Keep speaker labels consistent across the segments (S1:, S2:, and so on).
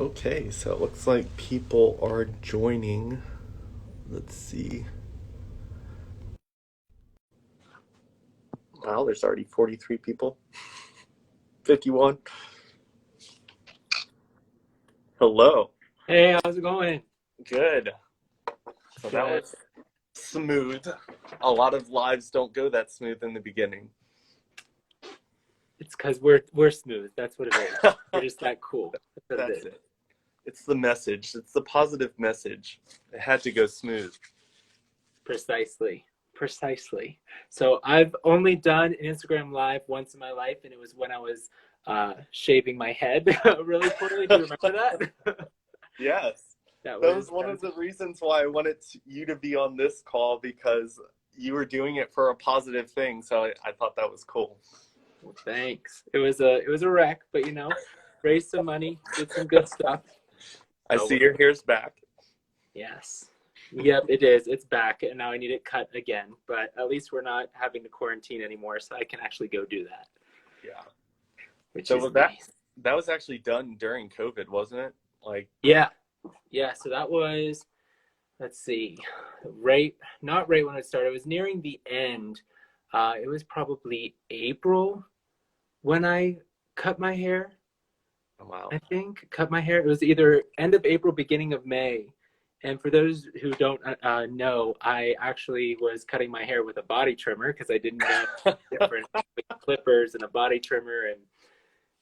S1: Okay, so it looks like people are joining. Let's see. Wow, there's already 43 people. 51. Hello.
S2: Hey, how's it going?
S1: Good. So that
S2: Good.
S1: was smooth. A lot of lives don't go that smooth in the beginning.
S2: It's because we're smooth. That's what it is. We're just that cool. That's what it
S1: That's
S2: is.
S1: it. It's the message. It's the positive message. It had to go smooth.
S2: Precisely. Precisely. So I've only done an Instagram live once in my life, and it was when I was shaving my head really poorly. Do you remember that?
S1: Yes.
S2: That
S1: That was
S2: was
S1: one
S2: that
S1: of
S2: was
S1: the reasons why I wanted you to be on this call because you were doing it for a positive thing. So I thought that was cool.
S2: well, thanks. It was a wreck, but raised some money, did some good stuff.
S1: I
S2: So
S1: see your hair's back.
S2: yes. Yep, it is. It's back, and now I need it cut again. But at least we're not having to quarantine anymore, so I can actually go do that,
S1: Yeah.
S2: which
S1: So
S2: is
S1: was that
S2: nice.
S1: that was actually done during COVID, wasn't it? Like,
S2: Yeah, yeah. So that was, let's see, not right when it started. It was nearing the end. It was probably April when I cut my hair.
S1: oh, wow.
S2: I think cut my hair. It was either end of April, beginning of May. And for those who don't know, I actually was cutting my hair with a body trimmer because I didn't know the difference between clippers and a body trimmer, and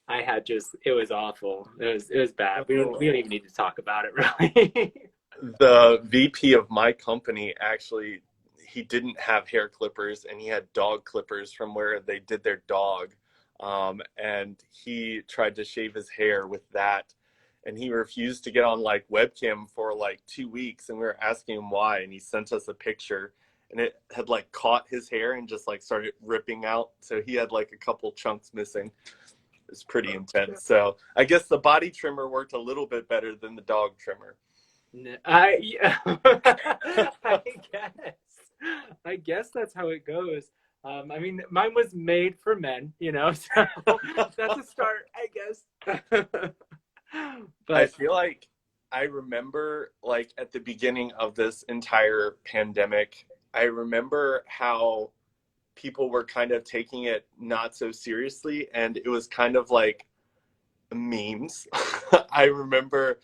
S2: I had just it was awful. It was bad. We don't even need to talk about it really.
S1: The VP of my company actually he didn't have hair clippers and he had dog clippers from where they did their dog. And he tried to shave his hair with that and he refused to get on like webcam for like 2 weeks and we were asking him why and he sent us a picture and it had like caught his hair and just like started ripping out. So he had like a couple chunks missing. It was pretty intense. So I guess the body trimmer worked a little bit better than the dog trimmer.
S2: Yeah, I guess. I guess that's how it goes. I mean, mine was made for men, so that's a start, I guess.
S1: I
S2: But
S1: feel like I remember like at the beginning of this entire pandemic, I remember how people were kind of taking it not so seriously and it was kind of like memes. I remember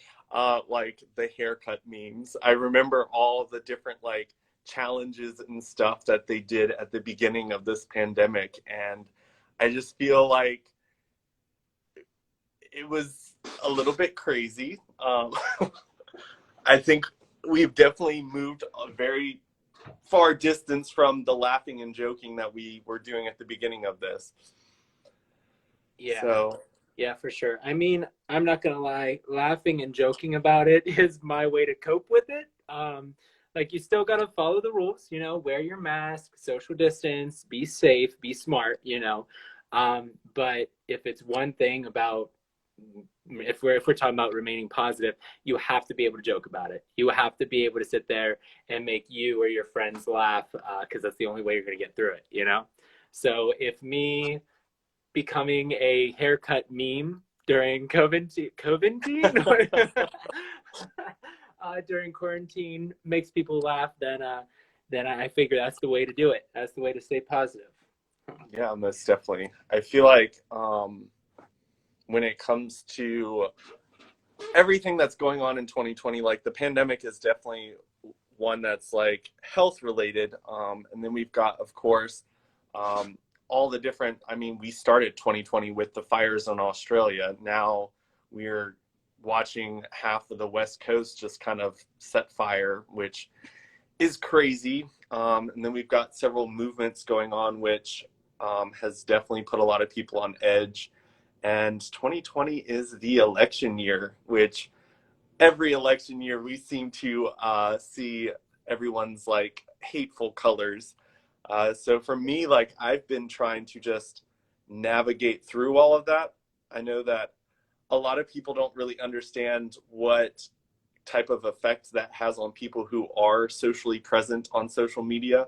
S1: like the haircut memes. I remember all the different like challenges and stuff that they did at the beginning of this pandemic and I just feel like it was a little bit crazy. I think we've definitely moved a very far distance from the laughing and joking that we were doing at the beginning of this.
S2: yeah,
S1: So,
S2: yeah, for sure. I mean, I'm not gonna lie, laughing and joking about it is my way to cope with it. Like you still gotta follow the rules, wear your mask, social distance, be safe, be smart, But if it's one thing about if we're talking about remaining positive, you have to be able to joke about it. You have to be able to sit there and make you or your friends laugh because that's the only way you're gonna get through it. So if me becoming a haircut meme during during quarantine makes people laugh, then I figure that's the way to do it. That's the way to stay positive.
S1: yeah, most definitely. I feel like when it comes to everything that's going on in 2020, like the pandemic is definitely one that's like health related. And then we've got, of course, um, all the different, I mean, we started 2020 with the fires in Australia. Now we're watching half of the West Coast just kind of set fire, which is crazy. And then we've got several movements going on, which has definitely put a lot of people on edge. And 2020 is the election year, which every election year we seem to see everyone's like hateful colors. So for me, like I've been trying to just navigate through all of that. I know that a lot of people don't really understand what type of effect that has on people who are socially present on social media.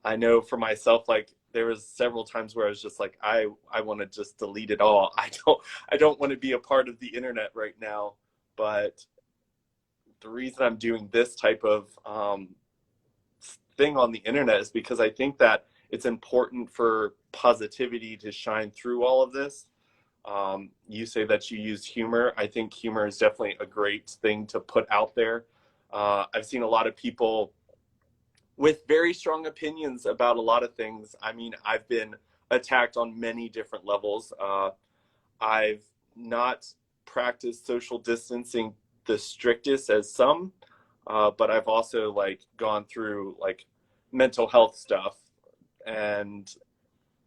S1: I know for myself, like there was several times where I was just like, I want to just delete it all. I don't want to be a part of the internet right now. but the reason I'm doing this type of thing on the internet is because I think that it's important for positivity to shine through all of this. You say that you use humor. I think humor is definitely a great thing to put out there. I've seen a lot of people with very strong opinions about a lot of things. I mean, I've been attacked on many different levels. I've not practiced social distancing the strictest as some, but I've also like gone through like mental health stuff, and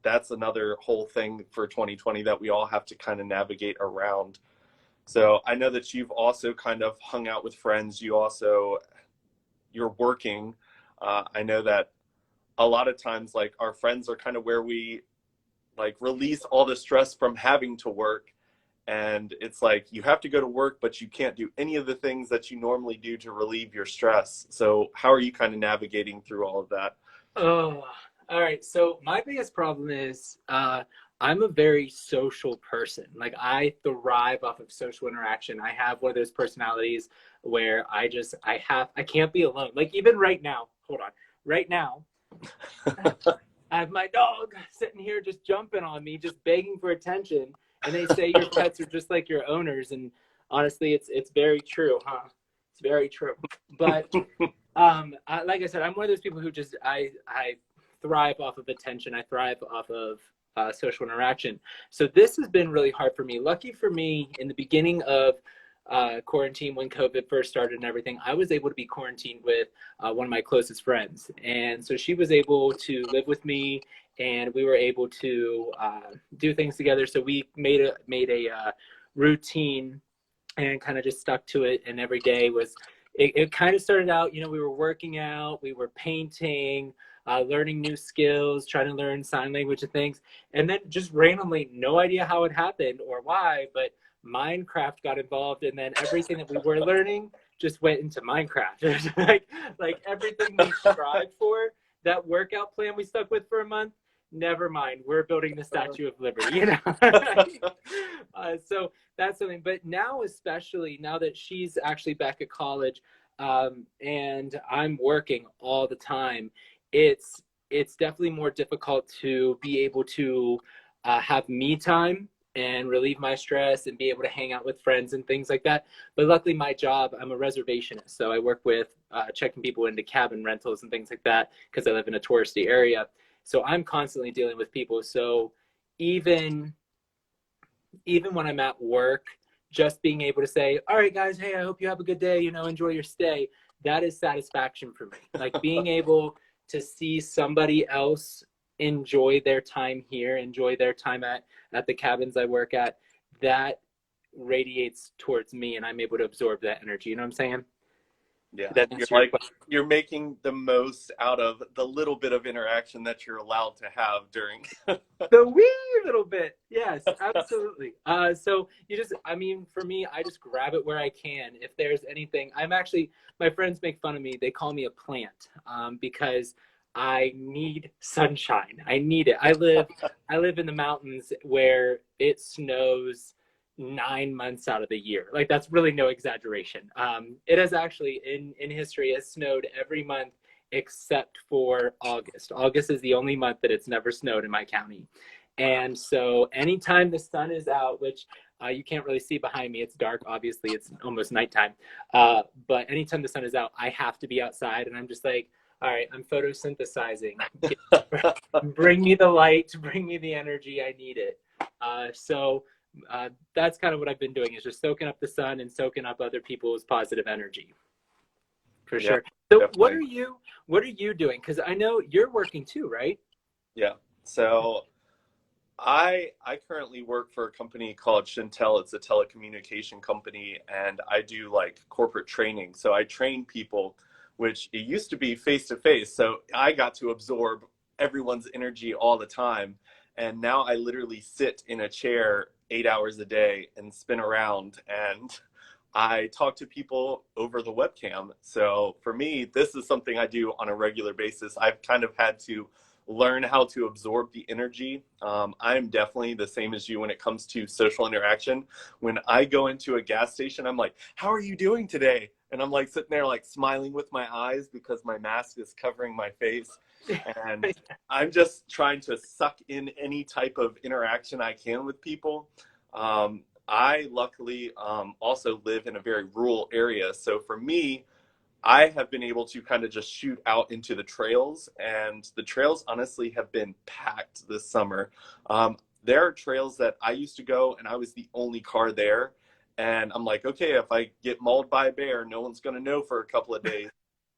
S1: that's another whole thing for 2020 that we all have to kind of navigate around. So I know that you've also kind of hung out with friends. You're working. I know that a lot of times like our friends are kind of where we like release all the stress from having to work. And it's like you have to go to work, but you can't do any of the things that you normally do to relieve your stress. So how are you kind of navigating through all of that?
S2: Oh, all right. So my biggest problem is I'm a very social person. Like I thrive off of social interaction. I have one of those personalities where I can't be alone. Like even right now, hold on. Right now, I have my dog sitting here just jumping on me, just begging for attention. And they say your pets are just like your owners, and honestly, it's very true, huh? It's very true. But like I said, I'm one of those people who just I thrive off of attention. I thrive off of social interaction. So this has been really hard for me. Lucky for me, in the beginning of quarantine when COVID first started and everything, I was able to be quarantined with one of my closest friends, and so she was able to live with me, and we were able to do things together. So we made a routine and kind of just stuck to it. And every day was it kind of started out, we were working out, we were painting, learning new skills, trying to learn sign language and things. And then just randomly, no idea how it happened or why, but Minecraft got involved, and then everything that we were learning just went into Minecraft. like everything we strived for, that workout plan we stuck with for a month, never mind. We're building the Statue of Liberty. So that's something. But now, especially now that she's actually back at college, and I'm working all the time, it's definitely more difficult to be able to have me time and relieve my stress and be able to hang out with friends and things like that. But luckily, my job, I'm a reservationist, so I work with checking people into cabin rentals and things like that because I live in a touristy area. So I'm constantly dealing with people. So even when I'm at work, just being able to say, all right, guys, hey, I hope you have a good day, enjoy your stay, that is satisfaction for me. Like being able to see somebody else enjoy their time here, enjoy their time at the cabins I work at, that radiates towards me, and I'm able to absorb that energy. You know what I'm saying?
S1: Yeah,
S2: That
S1: you're making the most out of the little bit of interaction that you're allowed to have during.
S2: the wee little bit. Yes, absolutely. So for me, I just grab it where I can. If there's anything, my friends make fun of me. They call me a plant because I need sunshine. I need it. I live in the mountains where it snows 9 months out of the year. Like that's really no exaggeration. It has actually in history has snowed every month except for August. August is the only month that it's never snowed in my county. And so anytime the sun is out, which you can't really see behind me, it's dark, obviously, it's almost nighttime. But anytime the sun is out, I have to be outside. And I'm just like, all right, I'm photosynthesizing. Bring me the light, bring me the energy, I need it. So that's kind of what I've been doing, is just soaking up the sun and soaking up other people's positive energy. For sure. So definitely. What are you doing? Because I know you're working too, right?
S1: Yeah. So I currently work for a company called Shintel. It's a telecommunication company, and I do like corporate training. So I train people, which it used to be face to face. So I got to absorb everyone's energy all the time. And now I literally sit in a chair 8 hours a day and spin around, and I talk to people over the webcam. So for me, this is something I do on a regular basis. I've kind of had to learn how to absorb the energy. I'm definitely the same as you when it comes to social interaction. When I go into a gas station, I'm like, how are you doing today? And I'm like sitting there like smiling with my eyes because my mask is covering my face. And I'm just trying to suck in any type of interaction I can with people. I luckily also live in a very rural area. So for me, I have been able to kind of just shoot out into the trails, and the trails honestly have been packed this summer. There are trails that I used to go, and I was the only car there. And I'm like, okay, if I get mauled by a bear, no one's going to know for a couple of days.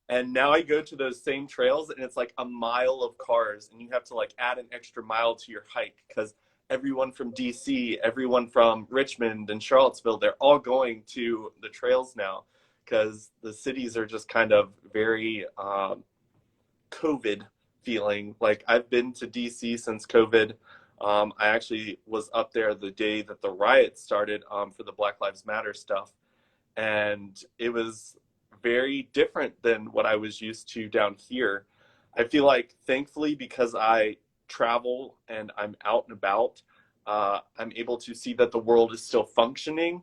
S1: And now I go to those same trails, and it's like a mile of cars, and you have to like add an extra mile to your hike because everyone from DC, everyone from Richmond and Charlottesville, they're all going to the trails now because the cities are just kind of very COVID feeling. Like I've been to DC since COVID. I actually was up there the day that the riots started for the Black Lives Matter stuff. And it was very different than what I was used to down here. I feel like thankfully because I travel and I'm out and about, I'm able to see that the world is still functioning.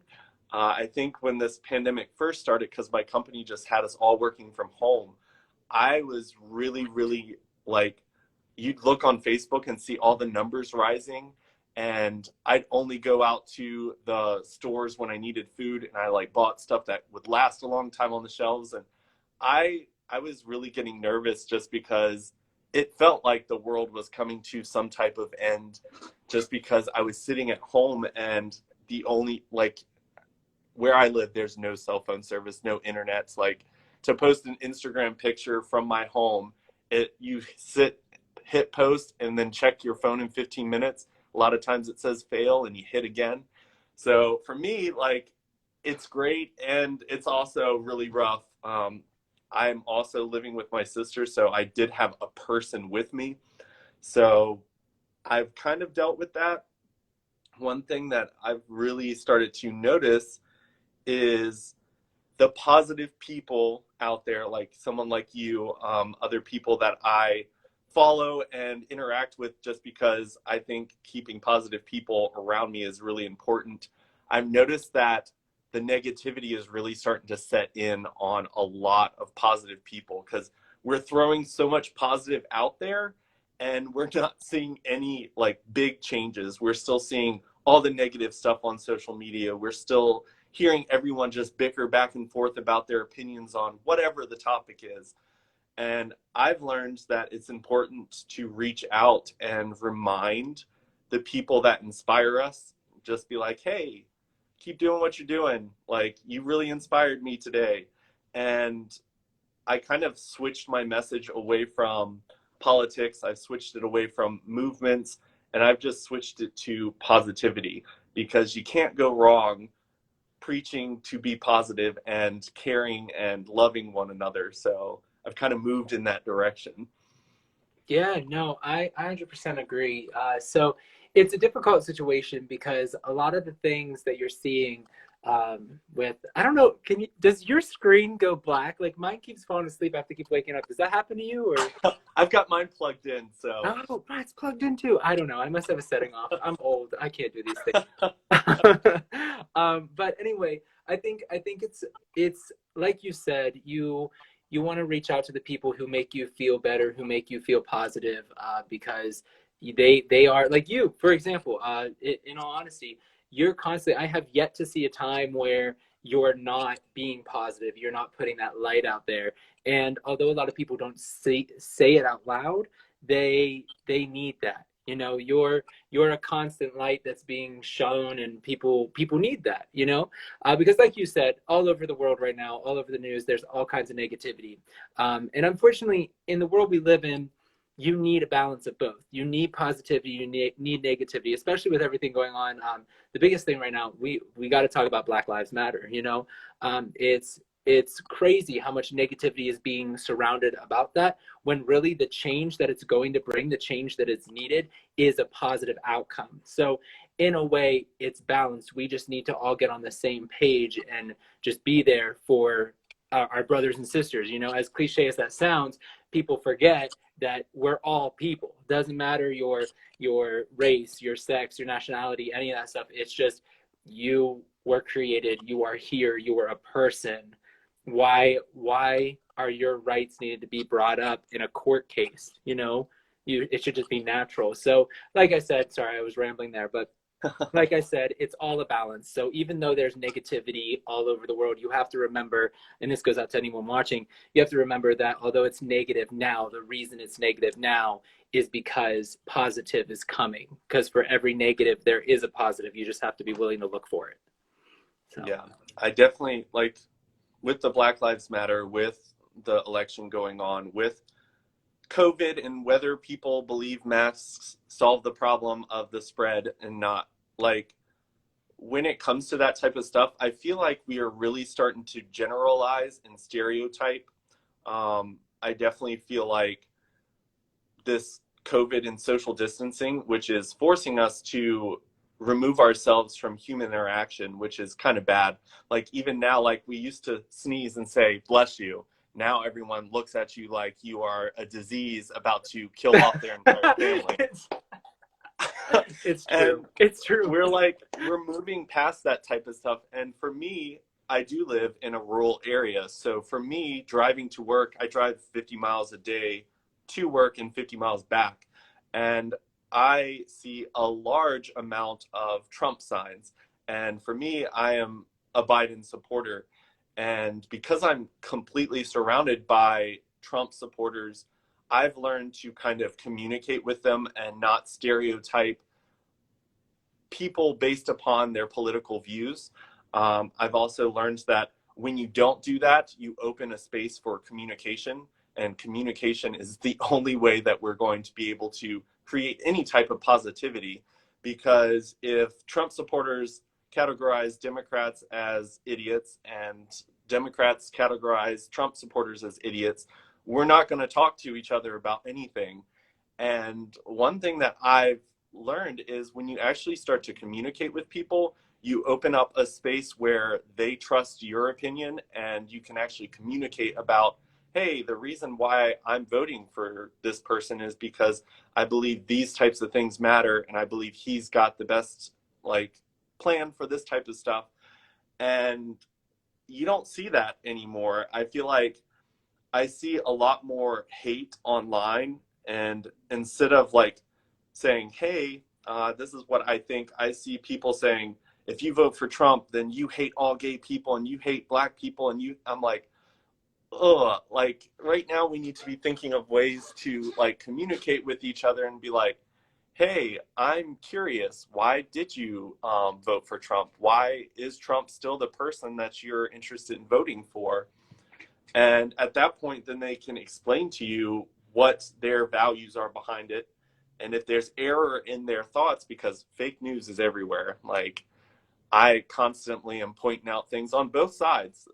S1: I think when this pandemic first started, because my company just had us all working from home, I was really, really like, you'd look on Facebook and see all the numbers rising. And I'd only go out to the stores when I needed food, and I like bought stuff that would last a long time on the shelves. And I was really getting nervous just because it felt like the world was coming to some type of end, just because I was sitting at home and the only like where I live, there's no cell phone service, no internet. It's like to post an Instagram picture from my home, you hit post and then check your phone in 15 minutes. A lot of times it says fail and you hit again. So for me, like it's great and it's also really rough. I'm also living with my sister, so I did have a person with me. So I've kind of dealt with that. One thing that I've really started to notice is the positive people out there, like someone like you, other people that I follow and interact with, just because I think keeping positive people around me is really important. I've noticed that the negativity is really starting to set in on a lot of positive people because we're throwing so much positive out there and we're not seeing any like big changes. We're still seeing all the negative stuff on social media. We're still hearing everyone just bicker back and forth about their opinions on whatever the topic is. And I've learned that it's important to reach out and remind the people that inspire us. Just be like, hey, keep doing what you're doing. Like, you really inspired me today. And I kind of switched my message away from politics. I've switched it away from movements, and I've just switched it to positivity, because you can't go wrong preaching to be positive and caring and loving one another. So I've kind of moved in that direction.
S2: Yeah, no, I 100% agree. So it's a difficult situation because a lot of the things that you're seeing with, I don't know, does your screen go black? Like mine keeps falling asleep. I have to keep waking up. Does that happen to you or?
S1: I've got mine plugged in, so.
S2: Oh, mine's plugged in too. I don't know. I must have a setting off. I'm old. I can't do these things. But anyway, I think it's like you said, you want to reach out to the people who make you feel better, who make you feel positive, because they are like you, for example. In all honesty, you're constantly. I have yet to see a time where you're not being positive. You're not putting that light out there. And although a lot of people don't say it out loud, they need that. You know, you're a constant light that's being shown, and people need that. You know, because like you said, all over the world right now, all over the news, there's all kinds of negativity. And unfortunately, in the world we live in, you need a balance of both. You need positivity, you need negativity, especially with everything going on. The biggest thing right now, we got to talk about Black Lives Matter. You know, it's crazy how much negativity is being surrounded about that, when really the change that it's going to bring, the change that is needed, is a positive outcome. So in a way, it's balanced. We just need to all get on the same page and just be there for our brothers and sisters. You know, as cliche as that sounds, people forget that we're all people. Doesn't matter your race, your sex, your nationality, any of that stuff. It's just you were created, you are here, you are a person. Why are your rights needed to be brought up in a court case? You know, it should just be natural. So, like I said, sorry, I was rambling there, but like I said, it's all a balance. So even though there's negativity all over the world, you have to remember, and this goes out to anyone watching, you have to remember that although it's negative now, the reason it's negative now is because positive is coming. Because for every negative, there is a positive. You just have to be willing to look for it. So.
S1: Yeah, I definitely, like, with the Black Lives Matter, with the election going on, with COVID, and whether people believe masks solve the problem of the spread and not, like, when it comes to that type of stuff, I feel like we are really starting to generalize and stereotype. I definitely feel like this COVID and social distancing, which is forcing us to remove ourselves from human interaction, which is kind of bad. Like, even now, like, we used to sneeze and say, bless you. Now everyone looks at you like you are a disease about to kill off their entire family.
S2: It's true. It's true.
S1: We're moving past that type of stuff. And for me, I do live in a rural area. So for me, driving to work, I drive 50 miles a day to work and 50 miles back. And I see a large amount of Trump signs. And for me, I am a Biden supporter. And because I'm completely surrounded by Trump supporters, I've learned to kind of communicate with them and not stereotype people based upon their political views. I've also learned that when you don't do that, you open a space for communication, and communication is the only way that we're going to be able to create any type of positivity. Because if Trump supporters categorize Democrats as idiots and Democrats categorize Trump supporters as idiots, we're not going to talk to each other about anything. And one thing that I've learned is when you actually start to communicate with people, you open up a space where they trust your opinion, and you can actually communicate about, hey, the reason why I'm voting for this person is because I believe these types of things matter, and I believe he's got the best, like, plan for this type of stuff. And you don't see that anymore. I feel like I see a lot more hate online, and instead of, like, saying, hey, this is what I think, I see people saying, if you vote for Trump, then you hate all gay people and you hate black people. And I'm like, ugh, like, right now we need to be thinking of ways to, like, communicate with each other and be like, hey, I'm curious, why did you vote for Trump? Why is Trump still the person that you're interested in voting for? And at that point, then they can explain to you what their values are behind it. And if there's error in their thoughts, because fake news is everywhere, like, I constantly am pointing out things on both sides.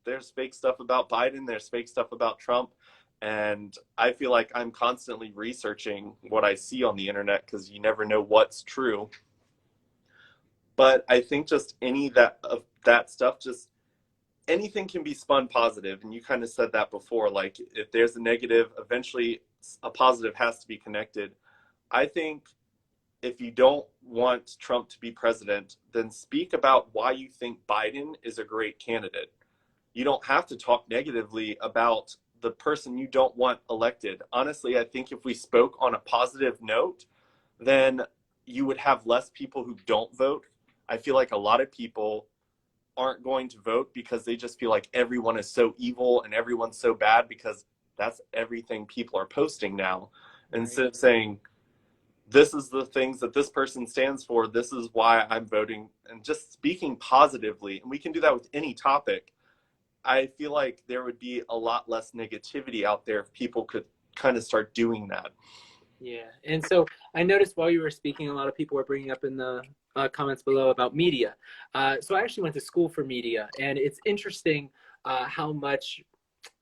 S1: There's fake stuff about Biden, there's fake stuff about Trump. And I feel like I'm constantly researching what I see on the internet, because you never know what's true. But I think just of that stuff, just anything can be spun positive. And you kind of said that before, like, if there's a negative, eventually a positive has to be connected. I think if you don't want Trump to be president, then speak about why you think Biden is a great candidate. You don't have to talk negatively about the person you don't want elected. Honestly, I think if we spoke on a positive note, then you would have less people who don't vote. I feel like a lot of people aren't going to vote because they just feel like everyone is so evil and everyone's so bad, because that's everything people are posting now. Right. Instead of saying, this is the things that this person stands for, this is why I'm voting, and just speaking positively. And we can do that with any topic. I feel like there would be a lot less negativity out there if people could kind of start doing that.
S2: Yeah. And so I noticed while you were speaking, a lot of people were bringing up in the comments below about media. So I actually went to school for media, and it's interesting how much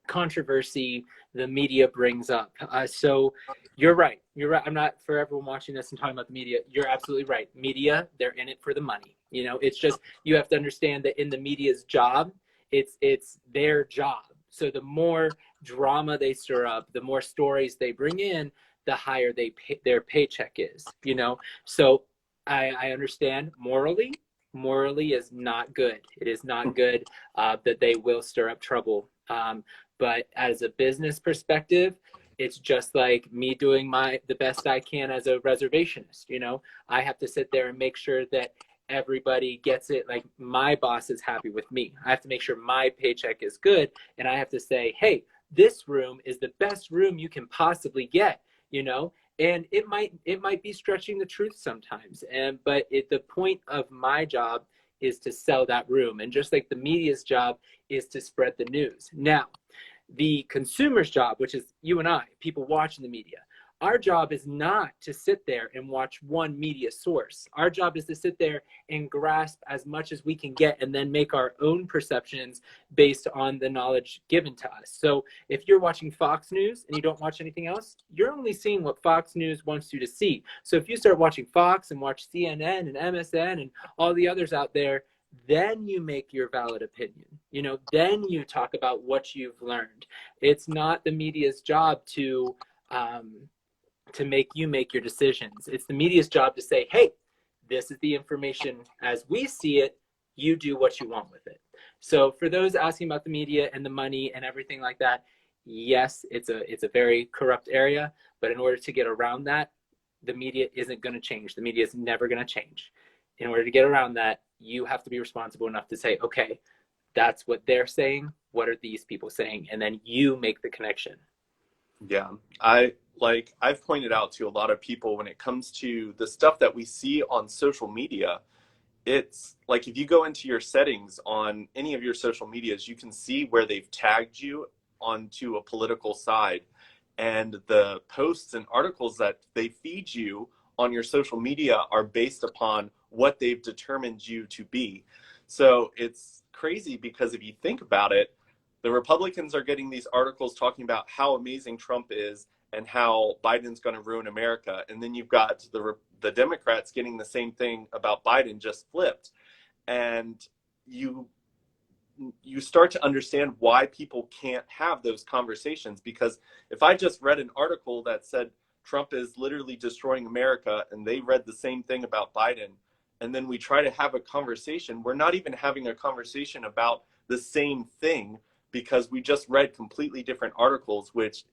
S2: controversy the media brings up. So you're right. You're right. I'm not, for everyone watching this and talking about the media, you're absolutely right. Media, they're in it for the money. You know, it's just, you have to understand that in the media's job, it's their job. So the more drama they stir up, the more stories they bring in, the higher their paycheck is, you know? So I understand morally is not good. It is not good that they will stir up trouble. But as a business perspective, it's just like me doing the best I can as a reservationist. You know, I have to sit there and make sure that everybody gets it. Like my boss is happy with me. I have to make sure my paycheck is good, and I have to say, hey, this room is the best room you can possibly get. You know, and it might be stretching the truth sometimes. But the point of my job is to sell that room, and just like the media's job is to spread the news. Now, the consumer's job, which is you and I, people watching the media, our job is not to sit there and watch one media source. Our job is to sit there and grasp as much as we can get and then make our own perceptions based on the knowledge given to us. So if you're watching Fox News and you don't watch anything else, you're only seeing what Fox News wants you to see. So if you start watching Fox and watch CNN and MSN and all the others out there, then you make your valid opinion. You know, then you talk about what you've learned. It's not the media's job to make you make your decisions. It's the media's job to say, hey, this is the information as we see it, you do what you want with it. So for those asking about the media and the money and everything like that, yes, it's a very corrupt area, but in order to get around that, the media isn't going to change. The media is never going to change. In order to get around that, you have to be responsible enough to say, okay, that's what they're saying. What are these people saying? And then you make the connection.
S1: Yeah, I've pointed out to a lot of people when it comes to the stuff that we see on social media, it's like if you go into your settings on any of your social medias, you can see where they've tagged you onto a political side, and the posts and articles that they feed you on your social media are based upon what they've determined you to be. So it's crazy because if you think about it, the Republicans are getting these articles talking about how amazing Trump is and how Biden's going to ruin America. And then you've got the Democrats getting the same thing about Biden, just flipped. And you start to understand why people can't have those conversations. Because if I just read an article that said Trump is literally destroying America and they read the same thing about Biden, and then we try to have a conversation, we're not even having a conversation about the same thing, because we just read completely different articles, which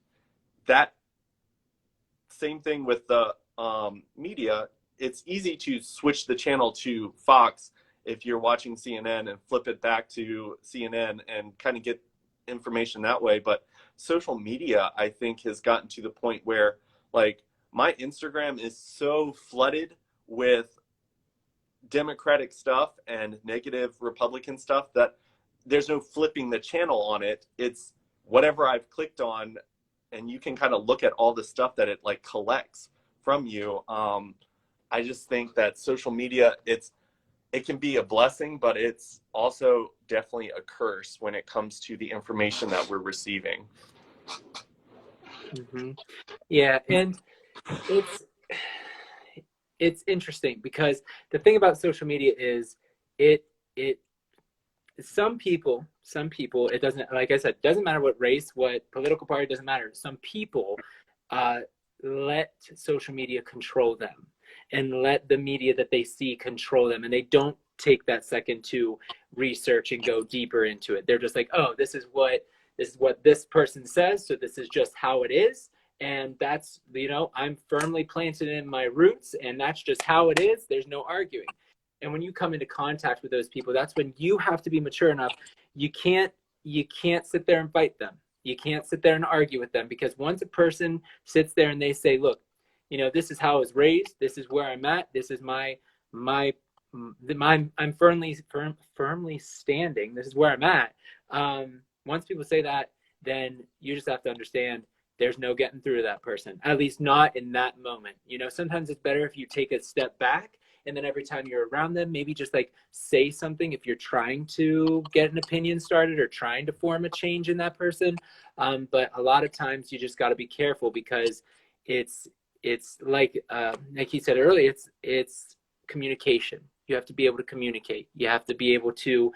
S1: that same thing with the media, it's easy to switch the channel to Fox if you're watching CNN and flip it back to CNN and kind of get information that way. But social media, I think, has gotten to the point where, like, my Instagram is so flooded with Democratic stuff and negative Republican stuff that there's no flipping the channel on it. It's whatever I've clicked on, and you can kind of look at all the stuff that it like collects from you. I just think that social media, it can be a blessing, but it's also definitely a curse when it comes to the information that we're receiving.
S2: Mm-hmm. Yeah, and it's interesting because the thing about social media is it some people, it doesn't, like I said, doesn't matter what race, what political party, doesn't matter. Some people let social media control them and let the media that they see control them. And they don't take that second to research and go deeper into it. They're just like, oh, this is what this person says. So this is just how it is. And that's, I'm firmly planted in my roots, and that's just how it is. There's no arguing. And when you come into contact with those people, that's when you have to be mature enough. You can't sit there and fight them. You can't sit there and argue with them, because once a person sits there and they say, look, this is how I was raised, this is where I'm at, this is I'm firmly standing, this is where I'm at. Once people say that, then you just have to understand there's no getting through to that person, at least not in that moment. Sometimes it's better if you take a step back, and then every time you're around them, maybe just like say something if you're trying to get an opinion started or trying to form a change in that person. But a lot of times you just got to be careful, because it's like he said earlier, it's communication. You have to be able to communicate. You have to be able to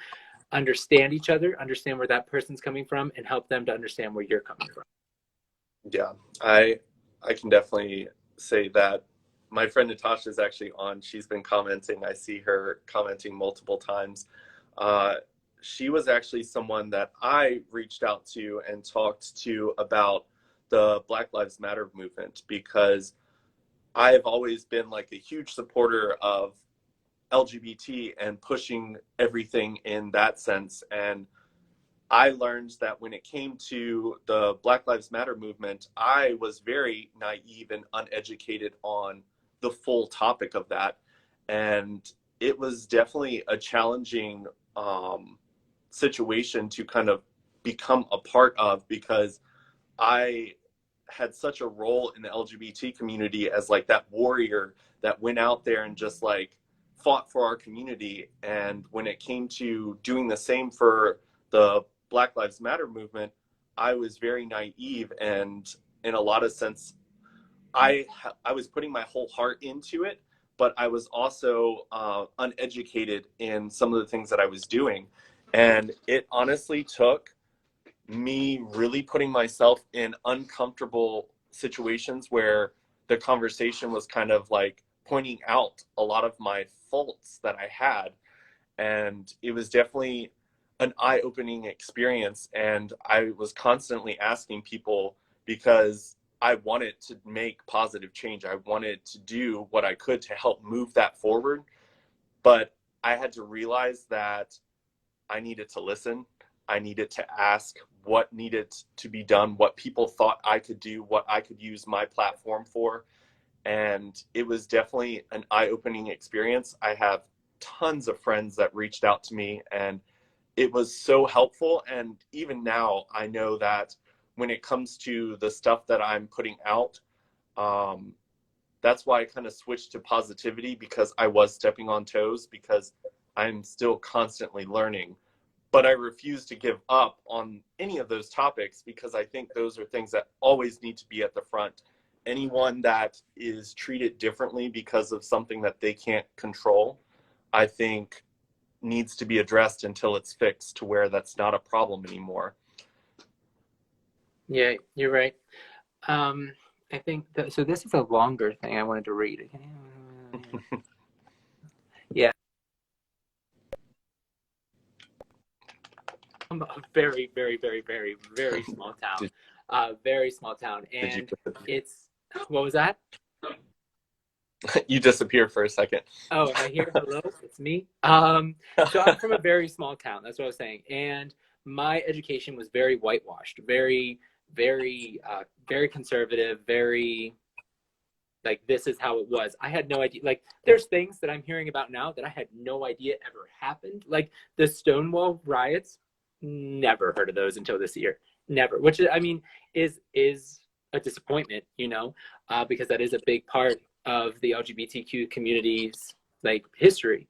S2: understand each other, understand where that person's coming from, and help them to understand where you're coming from.
S1: Yeah, I can definitely say that. My friend Natasha is actually on. She's been commenting. I see her commenting multiple times. Uh, she was actually someone that I reached out to and talked to about the Black Lives Matter movement, because I've always been like a huge supporter of LGBT and pushing everything in that sense. And I learned that when it came to the Black Lives Matter movement, I was very naive and uneducated on the full topic of that. And it was definitely a challenging situation to kind of become a part of, because I had such a role in the LGBT community as like that warrior that went out there and just like fought for our community. And when it came to doing the same for the Black Lives Matter movement, I was very naive, and in a lot of sense, I was putting my whole heart into it, but I was also uneducated in some of the things that I was doing, and it honestly took me really putting myself in uncomfortable situations where the conversation was kind of like pointing out a lot of my faults that I had. And it was definitely an eye-opening experience. And I was constantly asking people, because I wanted to make positive change. I wanted to do what I could to help move that forward. But I had to realize that I needed to listen. I needed to ask what needed to be done, what people thought I could do, what I could use my platform for. And it was definitely an eye-opening experience. I have tons of friends that reached out to me, and it was so helpful. And even now, I know that when it comes to the stuff that I'm putting out, that's why I kind of switched to positivity, because I was stepping on toes, because I'm still constantly learning. But I refuse to give up on any of those topics, because I think those are things that always need to be at the front. Anyone that is treated differently because of something that they can't control, I think needs to be addressed until it's fixed to where that's not a problem anymore.
S2: Yeah, you're right. I think that, so this is a longer thing I wanted to read. Yeah. A very, very, very, very, very small town. Very small town. And it's, what was that?
S1: You disappeared for a second.
S2: Oh, am I here? Hello, it's me. So I'm from a very small town. That's what I was saying. And my education was very whitewashed, very, very, very conservative, very like this is how it was. I had no idea. Like there's things that I'm hearing about now that I had no idea ever happened. Like the Stonewall riots, never heard of those until this year. Never. Which I mean is a disappointment, you know, because that is a big part of the LGBTQ community's like history.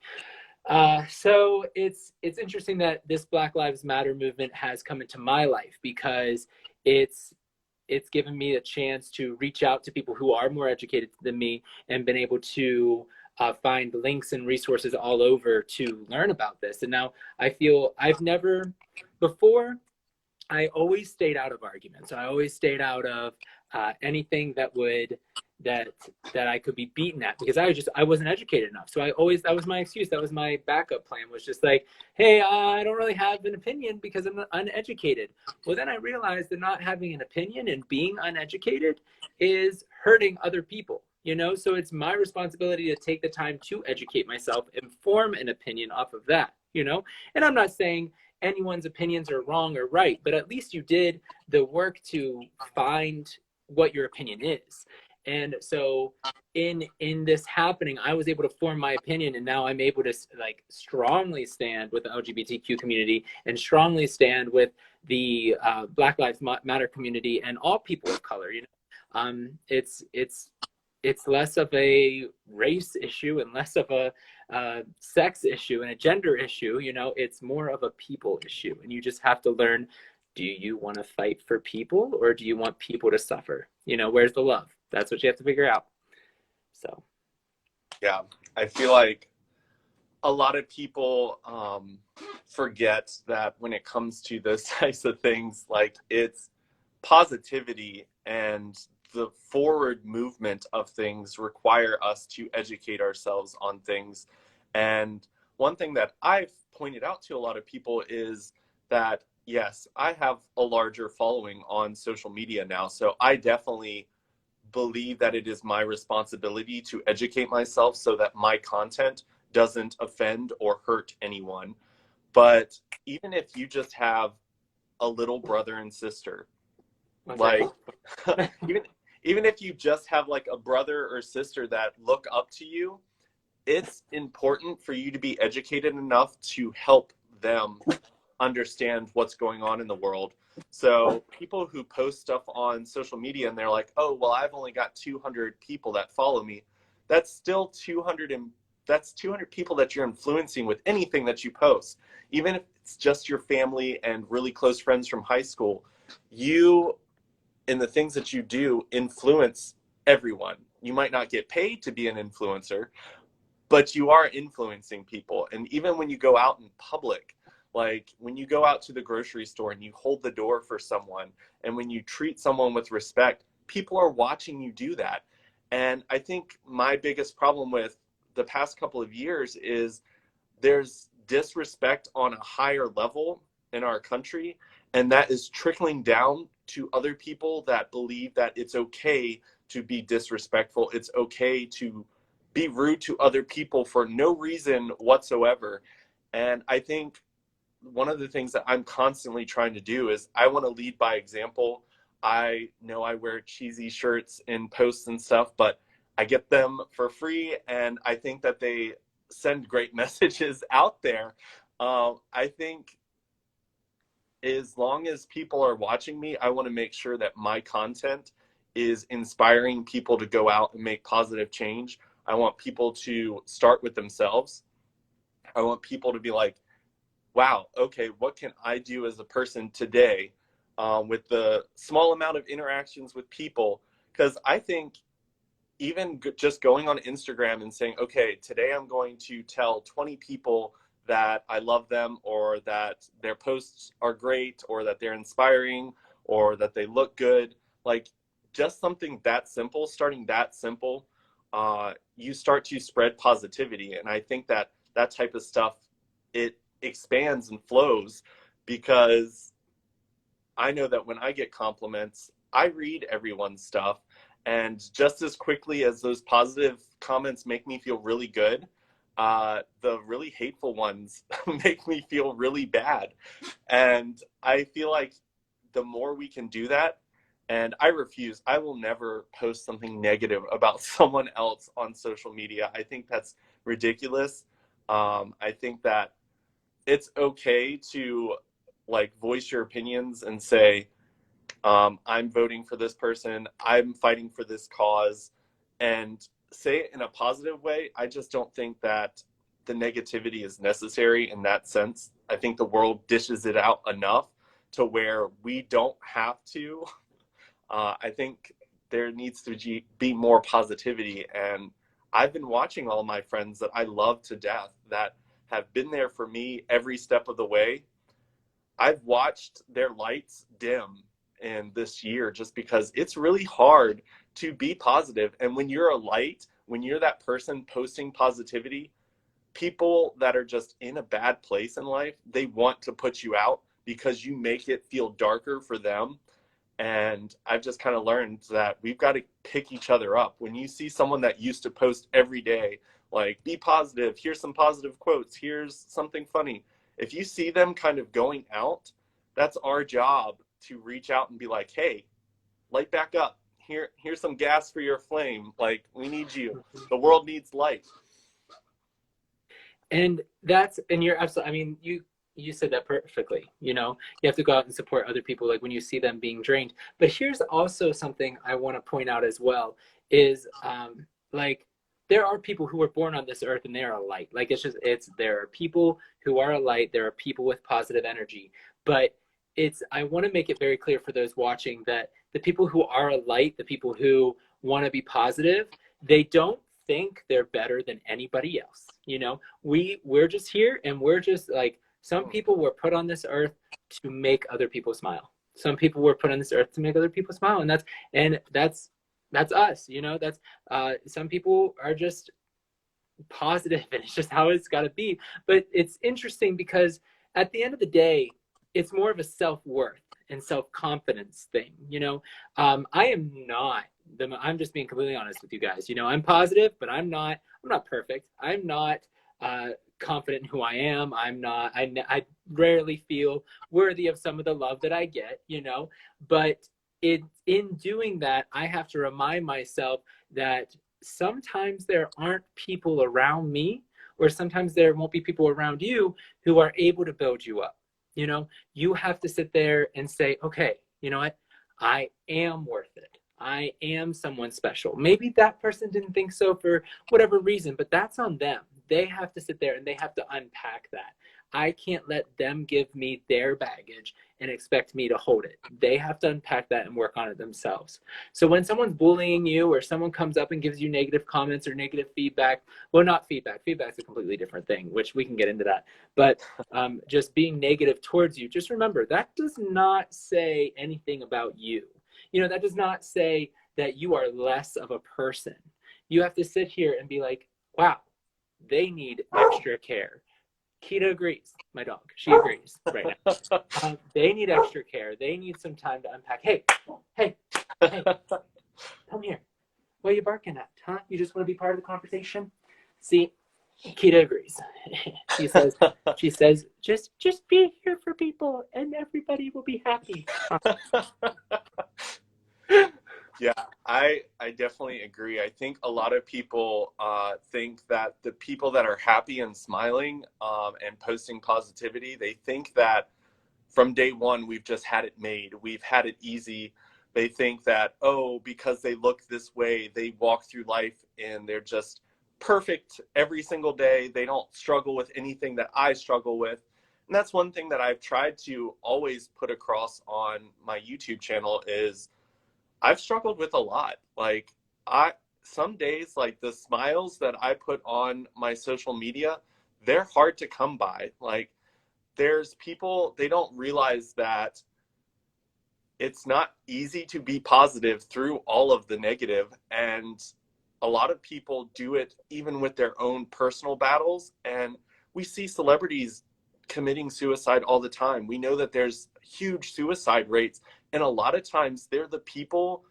S2: So it's interesting that this Black Lives Matter movement has come into my life, because it's given me a chance to reach out to people who are more educated than me, and been able to find links and resources all over to learn about this. And now I feel I've never before. I always stayed out of arguments. I always stayed out of anything that would that I could be beaten at, because I wasn't educated enough. So that was my excuse. That was my backup plan, was just like, hey, I don't really have an opinion because I'm uneducated. Well, then I realized that not having an opinion and being uneducated is hurting other people, you know? So it's my responsibility to take the time to educate myself and form an opinion off of that, you know? And I'm not saying anyone's opinions are wrong or right, but at least you did the work to find what your opinion is. And so in this happening, I was able to form my opinion, and now I'm able to like strongly stand with the LGBTQ community and strongly stand with the Black Lives Matter community and all people of color. You know, it's less of a race issue and less of a sex issue and a gender issue. You know, it's more of a people issue, and you just have to learn: do you want to fight for people, or do you want people to suffer? You know, where's the love? That's what you have to figure out. So,
S1: yeah, I feel like a lot of people forget that when it comes to those types of things, like it's positivity and the forward movement of things require us to educate ourselves on things. And one thing that I've pointed out to a lot of people is that, yes, I have a larger following on social media now. So I definitely believe that it is my responsibility to educate myself so that my content doesn't offend or hurt anyone. But even if you just have a little brother and sister, like even even if you just have like a brother or sister that look up to you, it's important for you to be educated enough to help them understand what's going on in the world. So people who post stuff on social media and they're like, oh, well, I've only got 200 people that follow me. That's still 200, and that's 200 people that you're influencing with anything that you post. Even if it's just your family and really close friends from high school, you, in the things that you do, influence everyone. You might not get paid to be an influencer, but you are influencing people. And even when you go out in public, like when you go out to the grocery store and you hold the door for someone, and when you treat someone with respect, people are watching you do that. And I think my biggest problem with the past couple of years is there's disrespect on a higher level in our country, and that is trickling down to other people that believe that it's okay to be disrespectful. It's okay to be rude to other people for no reason whatsoever. And I think one of the things that I'm constantly trying to do is I want to lead by example. I know I wear cheesy shirts in posts and stuff, but I get them for free, and I think that they send great messages out there. I think as long as people are watching me, I want to make sure that my content is inspiring people to go out and make positive change. I want people to start with themselves. I want people to be like, wow, okay, what can I do as a person today with the small amount of interactions with people? Because I think even just going on Instagram and saying, okay, today I'm going to tell 20 people that I love them, or that their posts are great, or that they're inspiring, or that they look good. Like just something that simple, starting that simple, you start to spread positivity. And I think that that type of stuff, it expands and flows, because I know that when I get compliments, I read everyone's stuff. And just as quickly as those positive comments make me feel really good, the really hateful ones make me feel really bad. And I feel like the more we can do that, and I will never post something negative about someone else on social media. I think that's ridiculous. I think that it's okay to like voice your opinions and say, I'm voting for this person, I'm fighting for this cause, and say it in a positive way. I just don't think that the negativity is necessary in that sense. I think the world dishes it out enough to where we don't have to. I think there needs to be more positivity. And I've been watching all my friends that I love to death, that have been there for me every step of the way. I've watched their lights dim in this year just because it's really hard to be positive. And when you're a light, when you're that person posting positivity, people that are just in a bad place in life, they want to put you out because you make it feel darker for them. And I've just kind of learned that we've got to pick each other up. When you see someone that used to post every day, like, be positive, here's some positive quotes, here's something funny. If you see them kind of going out, that's our job to reach out and be like, hey, light back up. Here's some gas for your flame. Like, we need you. The world needs light.
S2: And you're absolutely, I mean, you said that perfectly. You know, you have to go out and support other people, like when you see them being drained. But here's also something I want to point out as well is like, there are people who were born on this earth and they are a light. Like there are people who are a light. There are people with positive energy. But I want to make it very clear for those watching that the people who are a light, the people who want to be positive, they don't think they're better than anybody else. You know, we're just here, and we're just like, some people were put on this earth to make other people smile. Some people were put on this earth to make other people smile, and that's us. You know, that's some people are just positive, and it's just how it's got to be. But it's interesting because at the end of the day, it's more of a self-worth and self-confidence thing. You know, I am not I'm just being completely honest with you guys. You know, I'm positive, but I'm not perfect. I'm not confident in who I am. I rarely feel worthy of some of the love that I get, you know, but in doing that, I have to remind myself that sometimes there aren't people around me, or sometimes there won't be people around you who are able to build you up. You know, you have to sit there and say, okay, you know what? I am worth it. I am someone special. Maybe that person didn't think so for whatever reason, but that's on them. They have to sit there and they have to unpack that. I can't let them give me their baggage and expect me to hold it. They have to unpack that and work on it themselves. So when someone's bullying you, or someone comes up and gives you negative comments or negative feedback, well, not feedback. Feedback's a completely different thing, which we can get into that. But just being negative towards you, just remember that does not say anything about you. You know, that does not say that you are less of a person. You have to sit here and be like, wow, they need extra care. Kita agrees, my dog. She agrees right now. They need extra care. They need some time to unpack. Hey, hey, hey, come here. What are you barking at, huh? You just want to be part of the conversation? See, Kita agrees. she says, just be here for people and everybody will be happy.
S1: Yeah, I definitely agree. I think a lot of people think that the people that are happy and smiling and posting positivity, they think that from day one we've just had it made. We've had it easy. They think that, oh, because they look this way, they walk through life and they're just perfect every single day. They don't struggle with anything that I struggle with. And that's one thing that I've tried to always put across on my YouTube channel is I've struggled with a lot. Like some days, like the smiles that I put on my social media, they're hard to come by. Like there's people, they don't realize that it's not easy to be positive through all of the negative. And a lot of people do it even with their own personal battles. And we see celebrities committing suicide all the time. We know that there's huge suicide rates. And a lot of times they're the people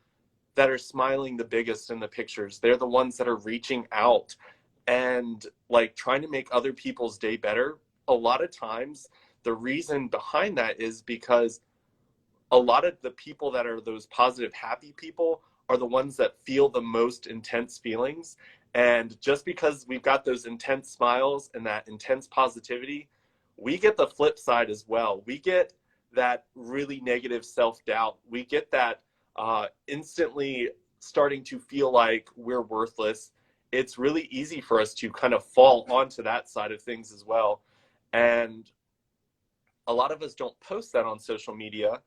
S1: that are smiling the biggest in the pictures. They're the ones that are reaching out and like trying to make other people's day better. A lot of times the reason behind that is because a lot of the people that are those positive, happy people are the ones that feel the most intense feelings. And just because we've got those intense smiles and that intense positivity, we get the flip side as well. We get that really negative self-doubt. We get that instantly starting to feel like we're worthless. It's really easy for us to kind of fall onto that side of things as well. And a lot of us don't post that on social media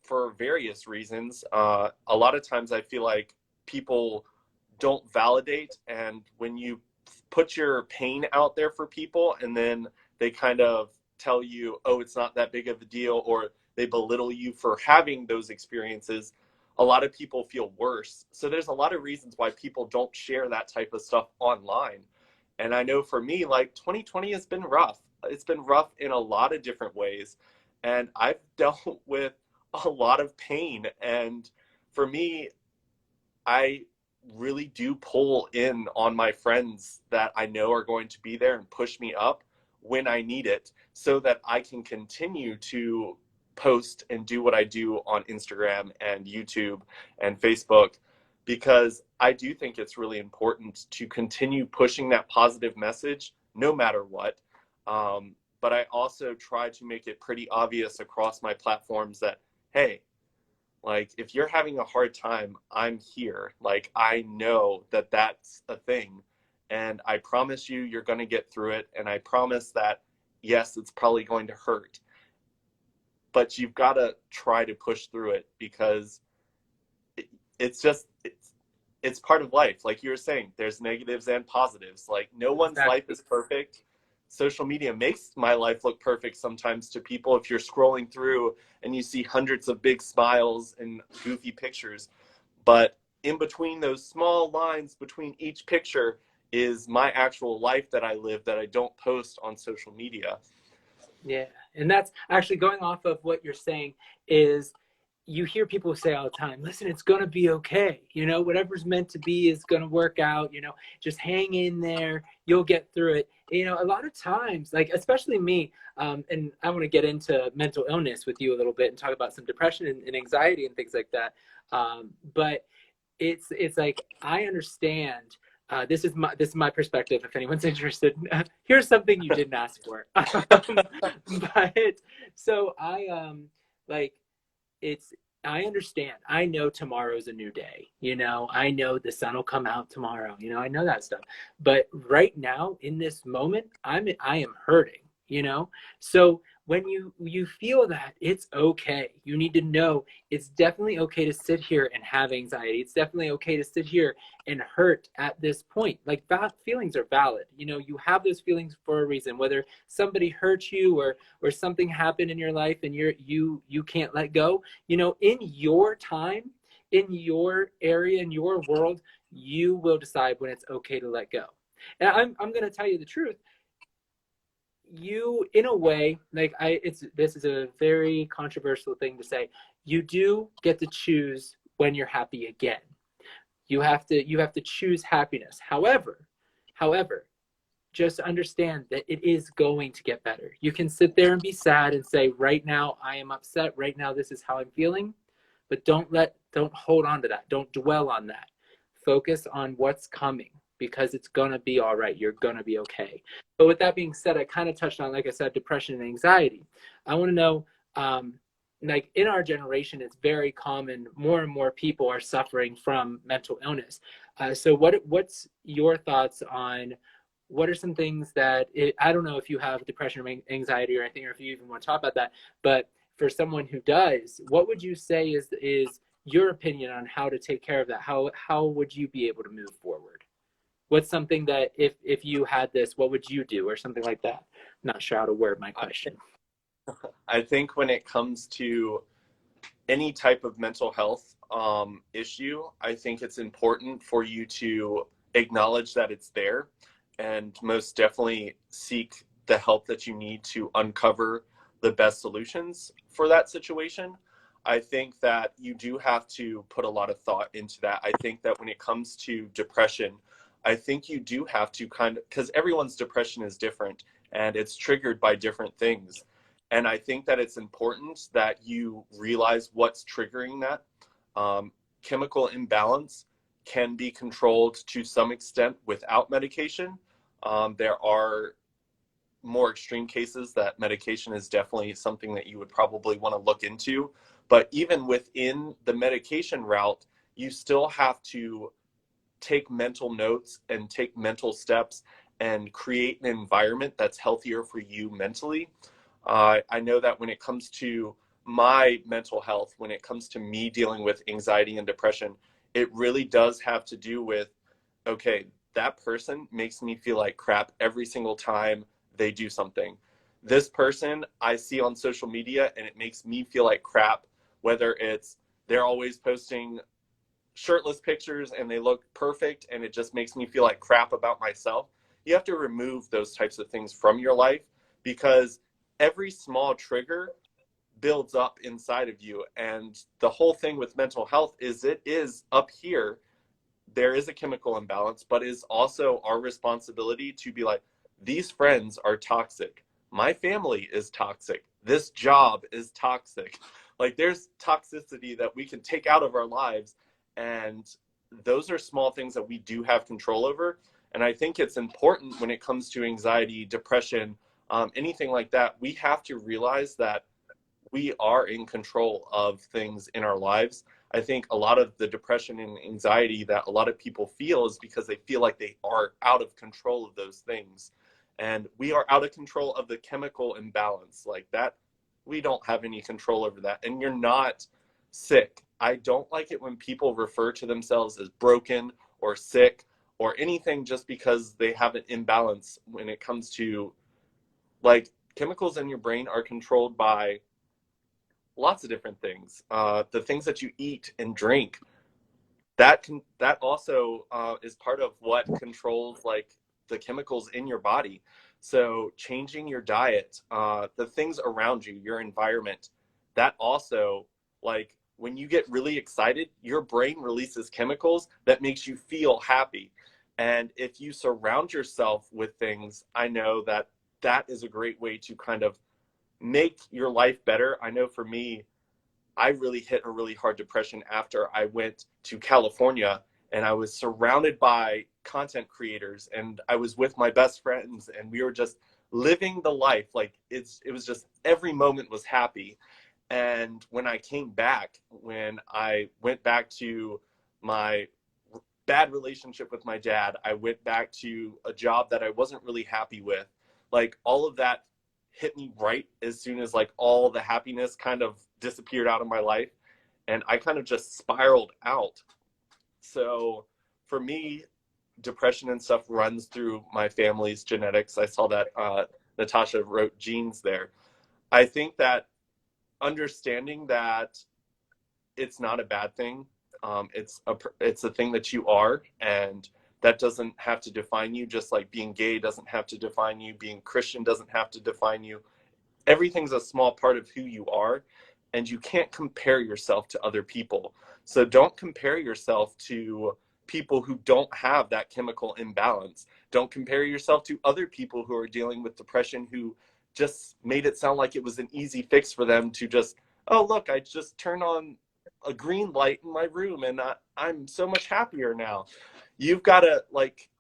S1: for various reasons. A lot of times I feel like people don't validate, and when you put your pain out there for people and then they kind of tell you, oh, it's not that big of a deal, or they belittle you for having those experiences, a lot of people feel worse. So there's a lot of reasons why people don't share that type of stuff online. And I know for me, like 2020 has been rough. It's been rough in a lot of different ways. And I've dealt with a lot of pain. And for me, I really do pull in on my friends that I know are going to be there and push me up when I need it, so that I can continue to post and do what I do on Instagram and YouTube and Facebook, because I do think it's really important to continue pushing that positive message no matter what. But I also try to make it pretty obvious across my platforms that, hey, like if you're having a hard time, I'm here. Like I know that that's a thing. And I promise you, you're going to get through it. And I promise that, yes, it's probably going to hurt, but you've got to try to push through it, because it's it's part of life. Like you were saying, there's negatives and positives. Like no one's life
S2: Exactly.
S1: is perfect. Social media makes my life look perfect sometimes to people. If you're scrolling through and you see hundreds of big smiles and goofy pictures, but in between those small lines between each picture is my actual life that I live that I don't post on social media.
S2: Yeah. And that's actually going off of what you're saying is you hear people say all the time, listen, it's going to be okay. You know, whatever's meant to be is going to work out. You know, just hang in there. You'll get through it. You know, a lot of times, like, especially me, and I want to get into mental illness with you a little bit and talk about some depression and anxiety and things like that. But it's like, I understand. This is my perspective. If anyone's interested, here's something you didn't ask for. But so like it's I understand. I know tomorrow's a new day. You know, I know the sun will come out tomorrow. You know, I know that stuff. But right now, in this moment, I am hurting. You know, so when you feel that, it's okay. You need to know it's definitely okay to sit here and have anxiety. It's definitely okay to sit here and hurt at this point. Like, that feelings are valid. You know, you have those feelings for a reason. Whether somebody hurt you or something happened in your life and you can't let go, you know, in your time, in your area, in your world, you will decide when it's okay to let go. And I'm going to tell you the truth. You, in a way, like, this is a very controversial thing to say, you do get to choose when you're happy again. You have to choose happiness. However, just understand that it is going to get better. You can sit there and be sad and say, right now I am upset, right now this is how I'm feeling, but don't hold on to that. Don't dwell on that. Focus on what's coming, because it's going to be all right. You're going to be okay. But with that being said, I kind of touched on, like I said, depression and anxiety. I want to know, like, in our generation, it's very common. More and more people are suffering from mental illness. So what's your thoughts on what are some things that I don't know if you have depression or anxiety or anything, or if you even want to talk about that, but for someone who does, what would you say is your opinion on how to take care of that? How would you be able to move forward? What's something that if you had this, what would you do, or something like that? I'm not sure how to word my question.
S1: I think when it comes to any type of mental health issue, I think it's important for you to acknowledge that it's there and most definitely seek the help that you need to uncover the best solutions for that situation. I think that you do have to put a lot of thought into that. I think that when it comes to depression, I think you do have to kind of, because everyone's depression is different and it's triggered by different things. And I think that it's important that you realize what's triggering that. Chemical imbalance can be controlled to some extent without medication. There are more extreme cases that medication is definitely something that you would probably want to look into. But even within the medication route, you still have to take mental notes and take mental steps and create an environment that's healthier for you mentally. I know that when it comes to my mental health, when it comes to me dealing with anxiety and depression, it really does have to do with, okay, that person makes me feel like crap every single time they do something. This person I see on social media and it makes me feel like crap, whether it's they're always posting shirtless pictures and they look perfect and it just makes me feel like crap about myself. You have to remove those types of things from your life, because every small trigger builds up inside of you. And the whole thing with mental health is it is up here. There is a chemical imbalance, but it is also our responsibility to be like, these friends are toxic. My family is toxic. This job is toxic. Like, there's toxicity that we can take out of our lives. And those are small things that we do have control over. And I think it's important when it comes to anxiety, depression, anything like that, we have to realize that we are in control of things in our lives. I think a lot of the depression and anxiety that a lot of people feel is because they feel like they are out of control of those things. And we are out of control of the chemical imbalance like that. We don't have any control over that. And you're not sick. I don't like it when people refer to themselves as broken or sick or anything just because they have an imbalance when it comes to, like, chemicals in your brain are controlled by lots of different things. The things that you eat and drink, that also is part of what controls like the chemicals in your body. So changing your diet, the things around you, your environment, that also, like, when you get really excited, your brain releases chemicals that makes you feel happy. And if you surround yourself with things, I know that that is a great way to kind of make your life better. I know for me, I really hit a really hard depression after I went to California and I was surrounded by content creators and I was with my best friends and we were just living the life. Like it was just every moment was happy. And when I came back, when I went back to my bad relationship with my dad, I went back to a job that I wasn't really happy with. Like all of that hit me right as soon as like all the happiness kind of disappeared out of my life and I kind of just spiraled out. So for me, depression and stuff runs through my family's genetics. I saw that Natasha wrote genes there. I think that understanding that it's not a bad thing. It's a thing that you are, and that doesn't have to define you. Just like being gay doesn't have to define you, being Christian doesn't have to define you. Everything's a small part of who you are, and you can't compare yourself to other people. So don't compare yourself to people who don't have that chemical imbalance. Don't compare yourself to other people who are dealing with depression who just made it sound like it was an easy fix for them to just, oh, look, I just turned on a green light in my room and I'm so much happier now. You've got to like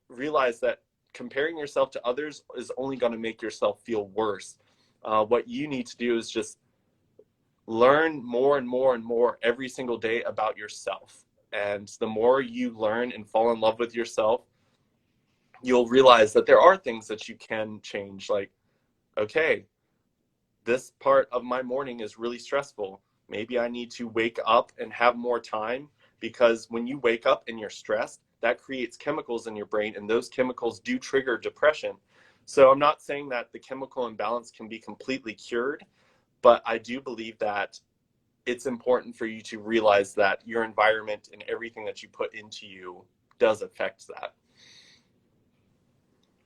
S1: realize that comparing yourself to others is only going to make yourself feel worse. What you need to do is just learn more and more and more every single day about yourself. And the more you learn and fall in love with yourself, you'll realize that there are things that you can change. Like, okay, this part of my morning is really stressful. Maybe I need to wake up and have more time, because when you wake up and you're stressed, that creates chemicals in your brain, and those chemicals do trigger depression. So I'm not saying that the chemical imbalance can be completely cured, but I do believe that it's important for you to realize that your environment and everything that you put into you does affect that.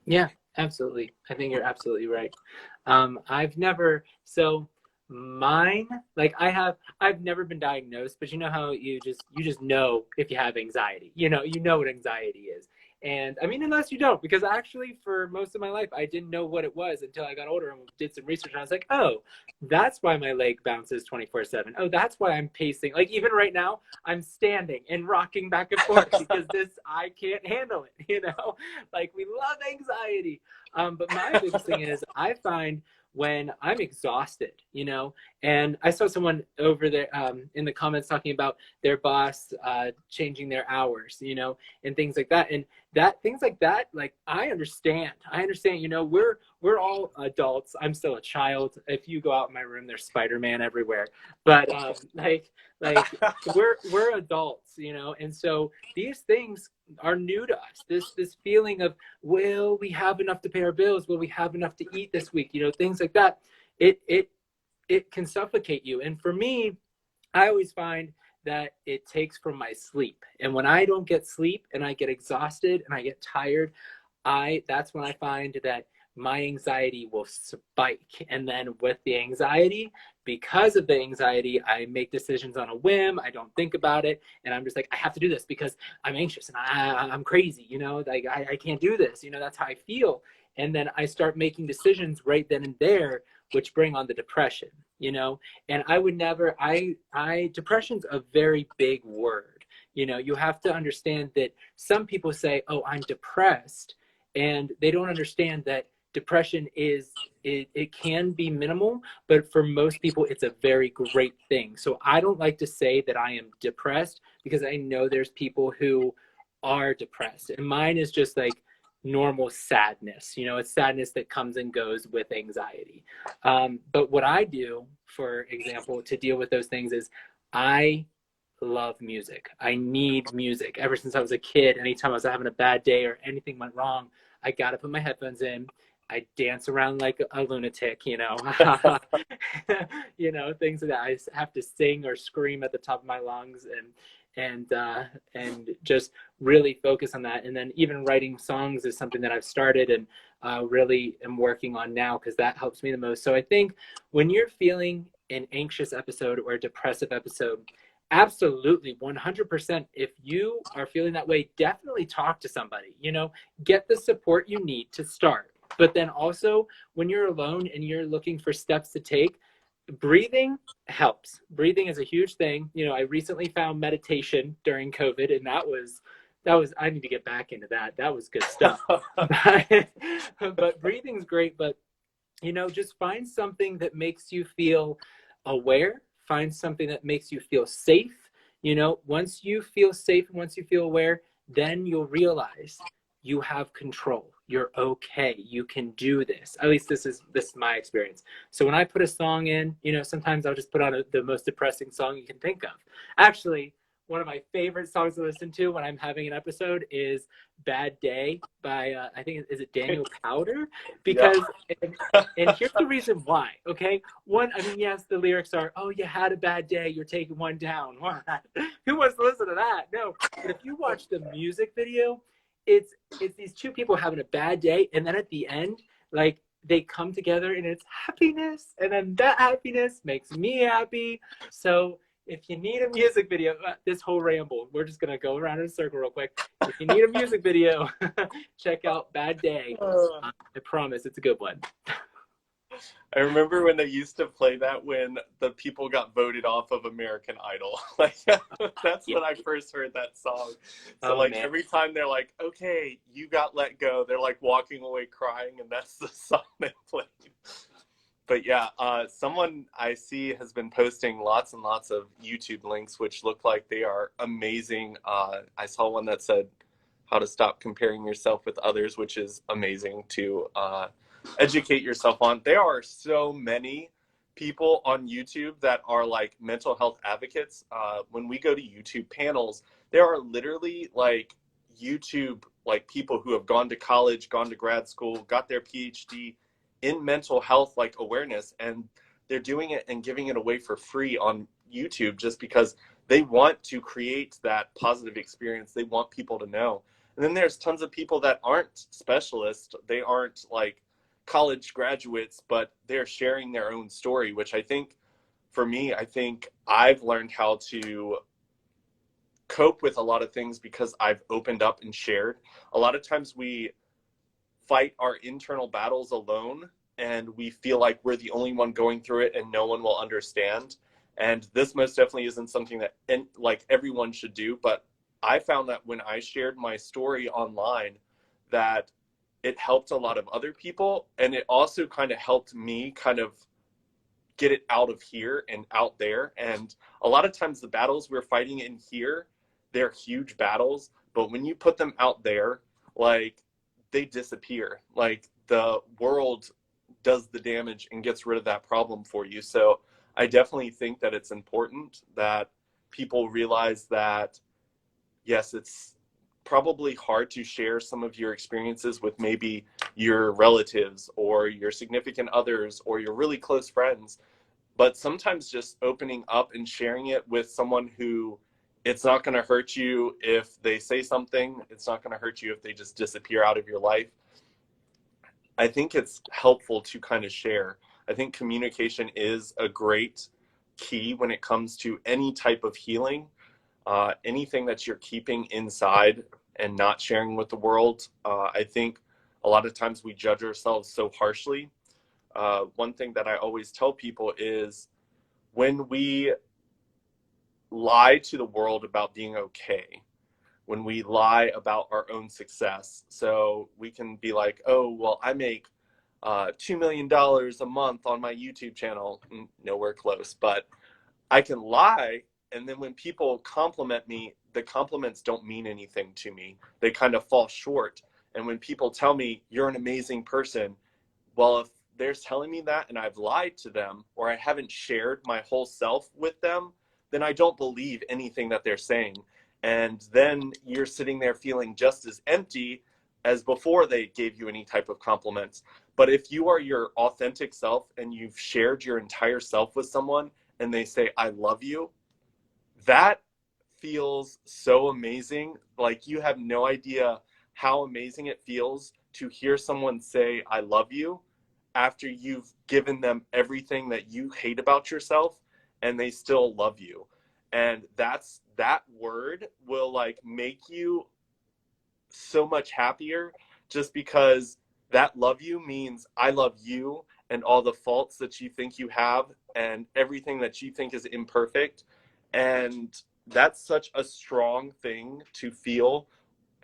S2: Yeah, absolutely. I think you're absolutely right. I've never, so mine, like I've never been diagnosed, but you know how you just know if you have anxiety, you know what anxiety is. And I mean, unless you don't, because actually for most of my life, I didn't know what it was until I got older and did some research. And I was like, oh, that's why my leg bounces 24/7. Oh, that's why I'm pacing. Like even right now, I'm standing and rocking back and forth because I can't handle it, Like we love anxiety. But my biggest thing is I find when I'm exhausted, and I saw someone over there in the comments talking about their boss changing their hours, and things like that. And things like that, like I understand, we're all adults. I'm still a child. If you go out in my room, there's Spider-Man everywhere. But like we're adults, and so these things are new to us. This feeling of, will we have enough to pay our bills? Will we have enough to eat this week? Things like that. It can suffocate you. And for me, I always find that it takes from my sleep. And when I don't get sleep and I get exhausted and I get tired, that's when I find that my anxiety will spike. And then with the anxiety, because of the anxiety, I make decisions on a whim. I don't think about it. And I'm just like, I have to do this because I'm anxious and I'm crazy, like I can't do this. That's how I feel. And then I start making decisions right then and there, which bring on the depression, and I would never, depression's a very big word. You have to understand that some people say, oh, I'm depressed. And they don't understand that depression it can be minimal, but for most people, it's a very great thing. So I don't like to say that I am depressed because I know there's people who are depressed. And mine is just like normal sadness. It's sadness that comes and goes with anxiety. But what I do, for example, to deal with those things is I love music. I need music. Ever since I was a kid, anytime I was having a bad day or anything went wrong, I got to put my headphones in. I dance around like a lunatic, you know. You know, things that I have to sing or scream at the top of my lungs, and just really focus on that. And then even writing songs is something that I've started and really am working on now, because that helps me the most. So I think when you're feeling an anxious episode or a depressive episode, absolutely 100%, if you are feeling that way, definitely talk to somebody, you know, get the support you need to start. But then also, when you're alone and you're looking for steps to take, breathing helps. Breathing is a huge thing. You know, I recently found meditation during COVID, and that was I need to get back into that. That was good stuff. But breathing's great. But you know, just find something that makes you feel aware, find something that makes you feel safe. You know, once you feel safe and once you feel aware, then you'll realize you have control. You're okay. You can do this. At least this is my experience. So when I put a song in, you know, sometimes I'll just put on the most depressing song you can think of. Actually, one of my favorite songs to listen to when I'm having an episode is "Bad Day" by I think, is it Daniel Powder?
S1: Yeah.
S2: Because and here's the reason why. Okay, one, I mean, yes, the lyrics are, "Oh, you had a bad day, you're taking one down." Who wants to listen to that? No. But if you watch the music video, it's these two people having a bad day, and then at the end, like, they come together and it's happiness, and then that happiness makes me happy. So if you need a music video, this whole ramble, we're just gonna go around in a circle real quick. If you need a music video, check out "Bad Day." I promise it's a good one.
S1: I remember when they used to play that when the people got voted off of American Idol. Like that's
S2: Yeah.
S1: when I first heard that song. So
S2: Oh
S1: like
S2: man.
S1: every time they're like, "Okay, you got let go," they're like walking away crying, and that's the song they played. But yeah, someone I see has been posting lots and lots of YouTube links, which look like they are amazing. I saw one that said how to stop comparing yourself with others, which is amazing to educate yourself on. There are so many people on YouTube that are like mental health advocates. When we go to YouTube panels, there are literally like YouTube, like people who have gone to college, gone to grad school, got their PhD in mental health like awareness, and they're doing it and giving it away for free on YouTube just because they want to create that positive experience. They want people to know. And then there's tons of people that aren't specialists. They aren't like college graduates, but they're sharing their own story, which I think for me, I think I've learned how to cope with a lot of things because I've opened up and shared. A lot of times we fight our internal battles alone and we feel like we're the only one going through it and no one will understand. And this most definitely isn't something that like everyone should do, but I found that when I shared my story online, that it helped a lot of other people, and it also kind of helped me kind of get it out of here and out there. And a lot of times the battles we're fighting in here, they're huge battles, but when you put them out there, like, they disappear. Like, the world does the damage and gets rid of that problem for you. So I definitely think that it's important that people realize that, yes, it's probably hard to share some of your experiences with maybe your relatives or your significant others or your really close friends, but sometimes just opening up and sharing it with someone who, it's not going to hurt you if they say something, it's not going to hurt you if they just disappear out of your life. I think it's helpful to kind of share. I think communication is a great key when it comes to any type of healing. Anything that you're keeping inside and not sharing with the world. I think a lot of times we judge ourselves so harshly. One thing that I always tell people is when we lie to the world about being okay, when we lie about our own success, so we can be like, oh, well, I make $2 million a month on my YouTube channel. Nowhere close, but I can lie, and then when people compliment me, the compliments don't mean anything to me. They kind of fall short. And when people tell me you're an amazing person, well, if they're telling me that and I've lied to them or I haven't shared my whole self with them, then I don't believe anything that they're saying. And then you're sitting there feeling just as empty as before they gave you any type of compliments. But if you are your authentic self and you've shared your entire self with someone and they say, I love you, that feels so amazing. Like, you have no idea how amazing it feels to hear someone say, I love you, after you've given them everything that you hate about yourself and they still love you. And that word will like make you so much happier, just because that love you means I love you and all the faults that you think you have and everything that you think is imperfect. And that's such a strong thing to feel,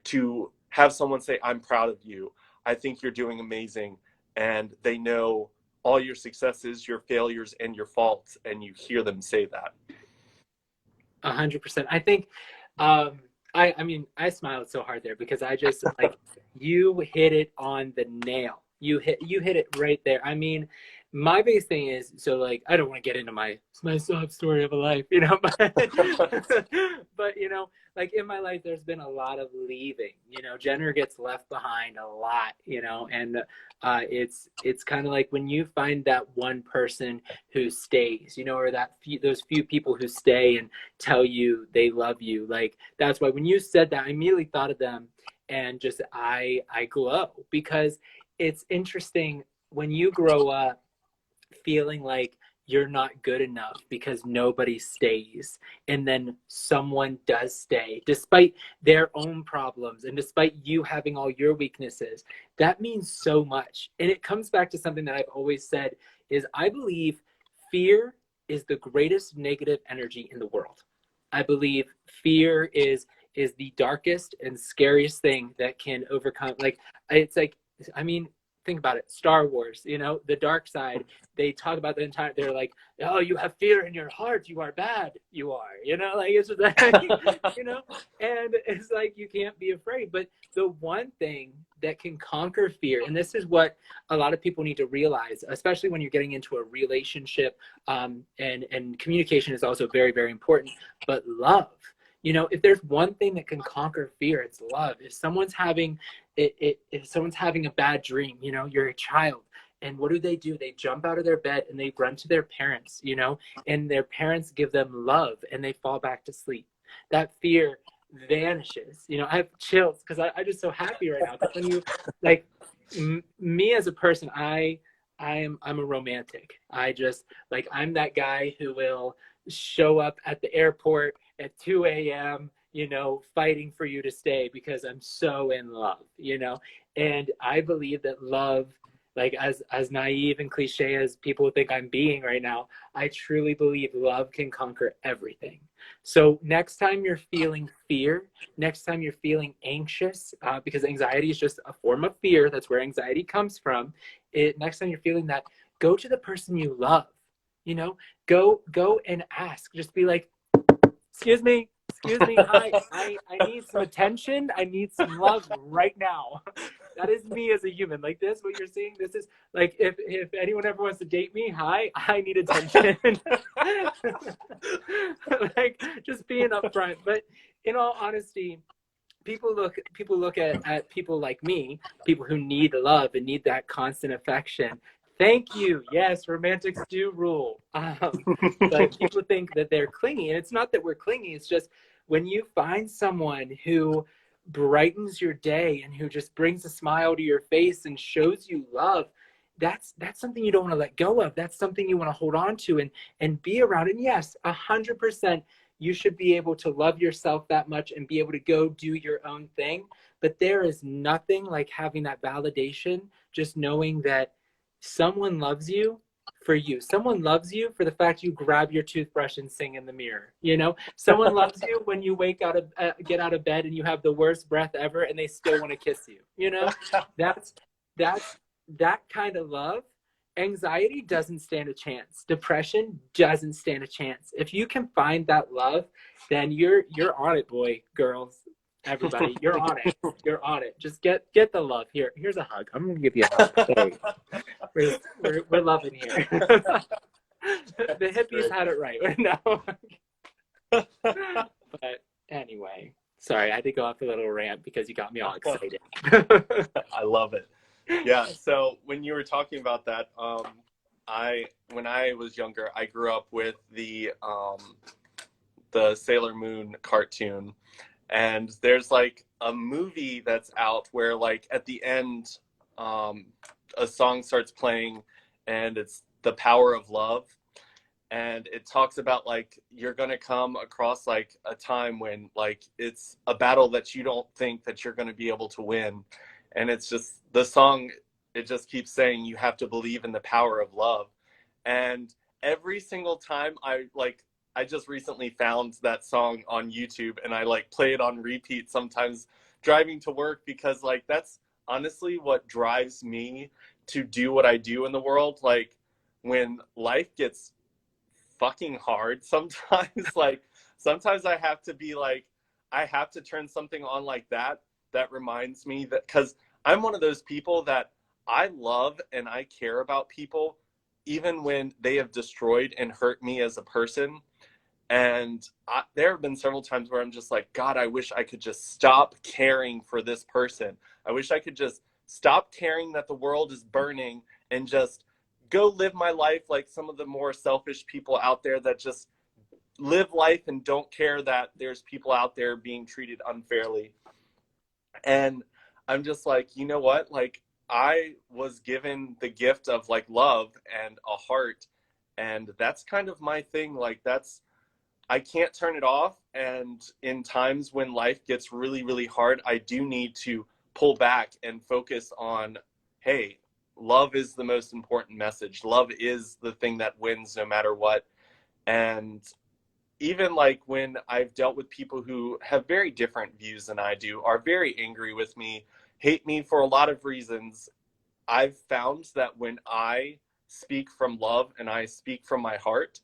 S1: to have someone say, I'm proud of you. I think you're doing amazing. And they know all your successes, your failures, and your faults. And you hear them say that.
S2: 100%. I think, I mean, I smiled so hard there because I just like, you hit it on the nail. You hit it right there. I mean, my biggest thing is, so like, I don't want to get into my sob story of a life, you know, but you know, like in my life, there's been a lot of leaving, you know, Jenner gets left behind a lot, you know, and it's kind of like when you find that one person who stays, you know, or those few people who stay and tell you they love you. Like, that's why when you said that, I immediately thought of them, and just, I glow, because it's interesting when you grow up feeling like you're not good enough because nobody stays, and then someone does stay despite their own problems and despite you having all your weaknesses. That means so much. And it comes back to something that I've always said is, I believe fear is the greatest negative energy in the world. I believe fear is the darkest and scariest thing that can overcome, like, it's like, I mean, think about it. Star Wars, you know, the dark side, they talk about the entire, they're like, oh, you have fear in your heart, you are bad, you are, you know, like, it's just like, you know, and it's like, you can't be afraid. But the one thing that can conquer fear, and this is what a lot of people need to realize, especially when you're getting into a relationship, and communication is also very, very important, but love. You know, if there's one thing that can conquer fear, it's love. If someone's having if someone's having a bad dream, you know, you're a child, and what do? They jump out of their bed and they run to their parents, you know, and their parents give them love and they fall back to sleep. That fear vanishes. You know, I have chills because I'm just so happy right now. Because when you, like, me as a person, I'm a romantic. I just, like, I'm that guy who will show up at the airport at 2 a.m., you know, fighting for you to stay because I'm so in love, you know. And I believe that love, like, as naive and cliche as people think I'm being right now, I truly believe love can conquer everything. So next time you're feeling fear, next time you're feeling anxious, because anxiety is just a form of fear, that's where anxiety comes from. Next time you're feeling that, go to the person you love, you know, go and ask, just be like, excuse me, hi, I need some attention, I need some love right now. That is me as a human. Like, this, what you're seeing, this is like, if anyone ever wants to date me, hi, I need attention. Like, just being upfront. But in all honesty, people look at people like me, people who need love and need that constant affection. Thank you. Yes, romantics do rule. But people think that they're clingy, and it's not that we're clingy. It's just when you find someone who brightens your day and who just brings a smile to your face and shows you love, that's something you don't want to let go of. That's something you want to hold on to and be around. And yes, 100%, you should be able to love yourself that much and be able to go do your own thing. But there is nothing like having that validation, just knowing that someone loves you for you. Someone loves you for the fact you grab your toothbrush and sing in the mirror. You know, someone loves you when you get out of bed and you have the worst breath ever and they still want to kiss you. You know, that's that kind of love. Anxiety doesn't stand a chance. Depression doesn't stand a chance. If you can find that love, then you're on it, boy, girls. Everybody, you're on it. You're on it. Just get the love. Here's a hug. I'm gonna give you a hug. We're loving here. The hippies had it right. No. But anyway, sorry, I had to go off a little rant because you got me all excited.
S1: I love it. Yeah. So when you were talking about that, when I was younger, I grew up with the Sailor Moon cartoon, and there's like a movie that's out where like at the end, um, a song starts playing, and it's "The Power of Love," and it talks about like you're gonna come across like a time when like it's a battle that you don't think that you're gonna be able to win, and it's just the song. It just keeps saying you have to believe in the power of love, and every single time I just recently found that song on YouTube and I like play it on repeat sometimes driving to work because like that's honestly what drives me to do what I do in the world. Like when life gets fucking hard sometimes, like sometimes I have to be like, I have to turn something on like that reminds me that, because I'm one of those people that I love and I care about people even when they have destroyed and hurt me as a person. And there have been several times where I'm just like, God, I wish I could just stop caring for this person. I wish I could just stop caring that the world is burning and just go live my life like some of the more selfish people out there that just live life and don't care that there's people out there being treated unfairly. And I'm just like, you know what? Like, I was given the gift of like love and a heart. And that's kind of my thing. Like, I can't turn it off. And in times when life gets really, really hard, I do need to pull back and focus on, hey, love is the most important message. Love is the thing that wins no matter what. And even like when I've dealt with people who have very different views than I do, are very angry with me, hate me for a lot of reasons, I've found that when I speak from love and I speak from my heart,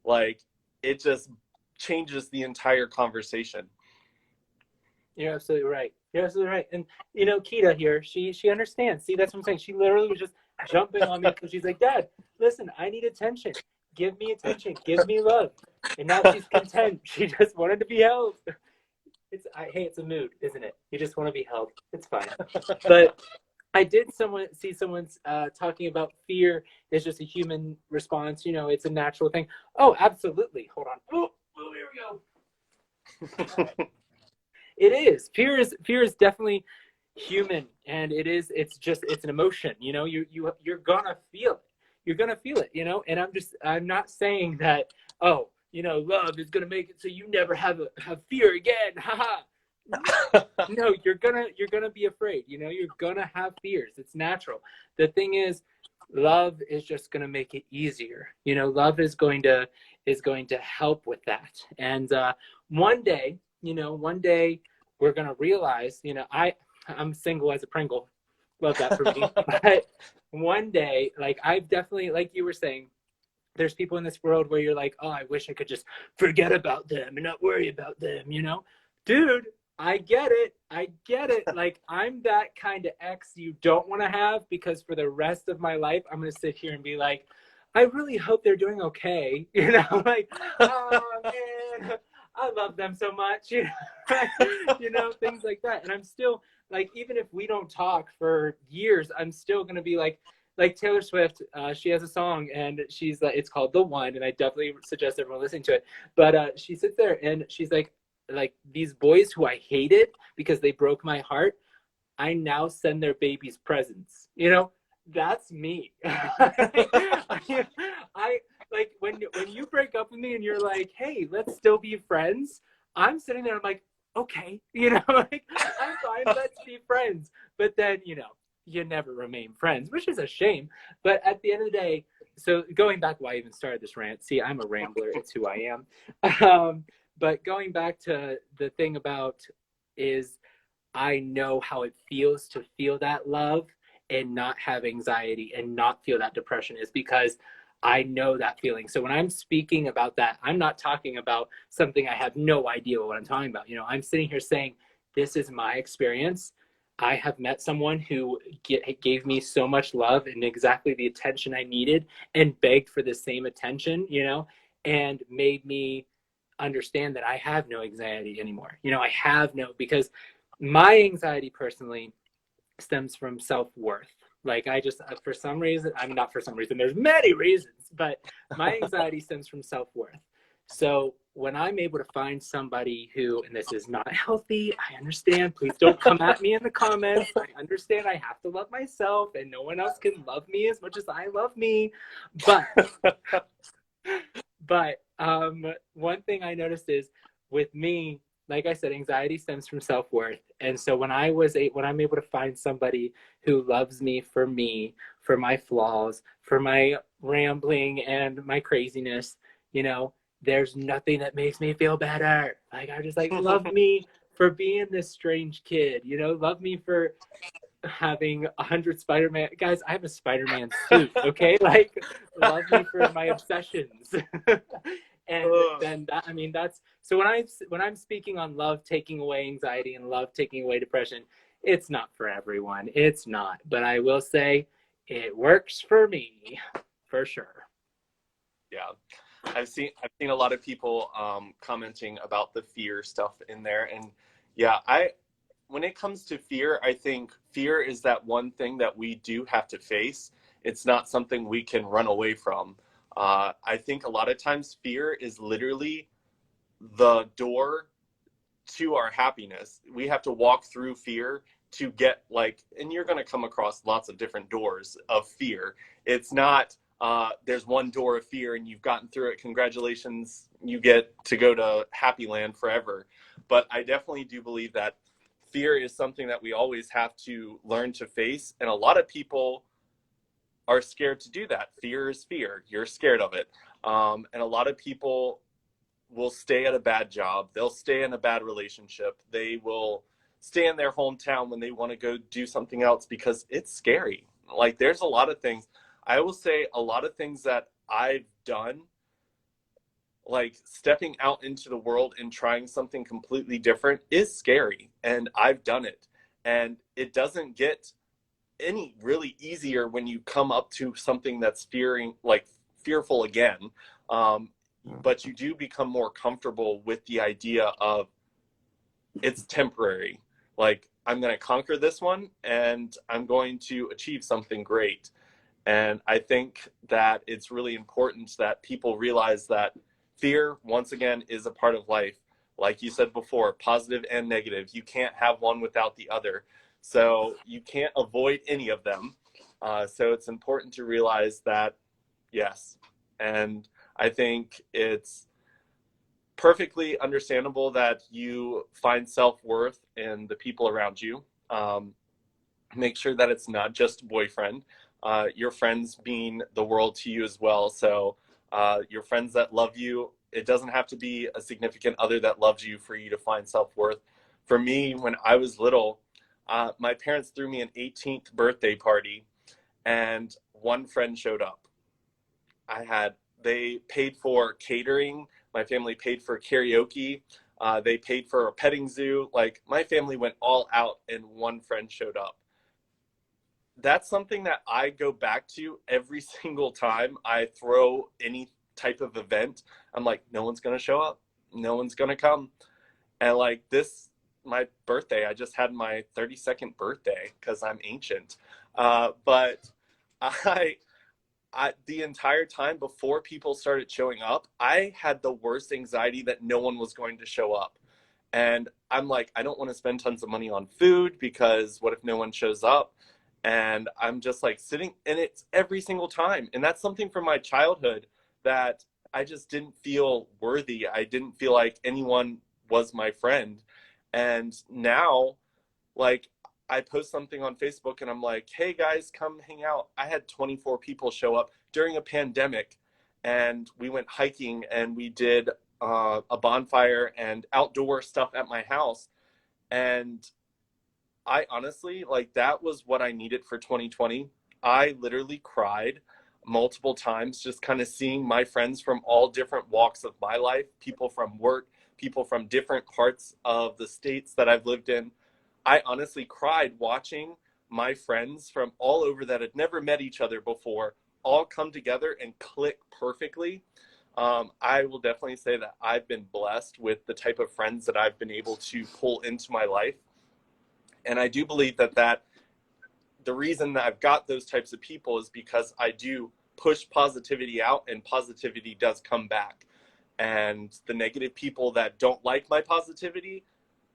S1: like it just changes the entire conversation.
S2: You're absolutely right. You're absolutely right. And you know, Kita here, she understands. See, that's what I'm saying. She literally was just jumping on me because she's like, Dad, listen, I need attention. Give me attention. Give me love. And now she's content. She just wanted to be held. Hey, it's a mood, isn't it? You just want to be held. It's fine. But I did see someone's talking about fear is just a human response. You know, it's a natural thing. Oh, absolutely. Hold on. Oh, here we go. It is. Fear is definitely human, and it's an emotion. You know, you're gonna feel it. You're gonna feel it. You know, and I'm not saying that. Oh, you know, love is gonna make it so you never have fear again. Haha. No, you're gonna be afraid. You know, you're gonna have fears. It's natural. The thing is, love is just gonna make it easier. You know, love is going to help with that. And one day, one day we're gonna realize, I'm single as a Pringle. Love that for me. But one day, like I've definitely, like you were saying, there's people in this world where you're like, oh, I wish I could just forget about them and not worry about them, Dude, I get it. I get it. Like, I'm that kind of ex you don't want to have, because for the rest of my life, I'm going to sit here and be like, I really hope they're doing okay. Like, oh, man, I love them so much, things like that. And I'm still, like, even if we don't talk for years, I'm still going to be like Taylor Swift, she has a song and she's like, it's called The One, and I definitely suggest everyone listening to it. But she sits there and she's like these boys who I hated because they broke my heart, I now send their babies presents. That's me. I like when you break up with me and you're like, hey, let's still be friends. I'm sitting there, I'm like, okay, like, I'm fine, let's be friends. But then, you never remain friends, which is a shame. But at the end of the day, so going back why I even started this rant, see, I'm a rambler. It's who I am. But going back to the thing about is I know how it feels to feel that love and not have anxiety and not feel that depression, is because I know that feeling. So when I'm speaking about that, I'm not talking about something I have no idea what I'm talking about. I'm sitting here saying, this is my experience. I have met someone who gave me so much love and exactly the attention I needed and begged for the same attention, and made me understand that I have no anxiety anymore. I have no, because my anxiety personally stems from self-worth. Like I just, for some reason, I'm not for some reason, there's many reasons, but my anxiety stems from self-worth. So when I'm able to find somebody who, and this is not healthy, I understand, please don't come at me in the comments. I understand I have to love myself and no one else can love me as much as I love me. But, one thing I noticed is with me, like I said, anxiety stems from self-worth. And so when I'm able to find somebody who loves me, for my flaws, for my rambling and my craziness, there's nothing that makes me feel better. Like I just like love me for being this strange kid, love me for having 100 Spider-Man guys. I have a Spider-Man suit, okay? Like love me for my obsessions. And then that, I mean, that's so when I'm speaking on love taking away anxiety and love taking away depression, it's not for everyone. It's not, but I will say it works for me for sure.
S1: Yeah. I've seen a lot of people commenting about the fear stuff in there, and yeah, when it comes to fear, I think fear is that one thing that we do have to face. It's not something we can run away from. I think a lot of times fear is literally the door to our happiness. We have to walk through fear to get and you're going to come across lots of different doors of fear. It's not there's one door of fear and you've gotten through it. Congratulations, you get to go to Happy Land forever. But I definitely do believe that fear is something that we always have to learn to face. And a lot of people are scared to do that. Fear is fear. You're scared of it. And a lot of people will stay at a bad job. They'll stay in a bad relationship. They will stay in their hometown when they want to go do something else because it's scary. Like there's a lot of things. I will say a lot of things that I've done, like stepping out into the world and trying something completely different is scary. And I've done it. And it doesn't get any really easier when you come up to something that's fearful again. But you do become more comfortable with the idea of it's temporary. Like I'm going to conquer this one and I'm going to achieve something great. And I think that it's really important that people realize that fear, once again, is a part of life. Like you said before, positive and negative. You can't have one without the other. So you can't avoid any of them. So it's important to realize that, yes. And I think it's perfectly understandable that you find self-worth in the people around you. Make sure that it's not just boyfriend. Your friends mean the world to you as well. So your friends that love you, it doesn't have to be a significant other that loves you for you to find self-worth. For me, when I was little, my parents threw me an 18th birthday party and one friend showed up. They paid for catering. My family paid for karaoke. They paid for a petting zoo. Like my family went all out and one friend showed up. That's something that I go back to every single time I throw any type of event. I'm like, no one's going to show up. No one's going to come. And like my birthday, I just had my 32nd birthday because I'm ancient. But the entire time before people started showing up, I had the worst anxiety that no one was going to show up. And I'm like, I don't want to spend tons of money on food because what if no one shows up? And I'm just like sitting, and it's every single time. And that's something from my childhood that I just didn't feel worthy. I didn't feel like anyone was my friend. And now, like, I post something on Facebook and I'm like, hey guys, come hang out. I had 24 people show up during a pandemic and we went hiking and we did a bonfire and outdoor stuff at my house. And I honestly, like, that was what I needed for 2020. I literally cried multiple times just kind of seeing my friends from all different walks of my life, people from work, people from different parts of the states that I've lived in. I honestly cried watching my friends from all over that had never met each other before all come together and click perfectly. I will definitely say that I've been blessed with the type of friends that I've been able to pull into my life. And I do believe that the reason that I've got those types of people is because I do push positivity out, and positivity does come back. And the negative people that don't like my positivity,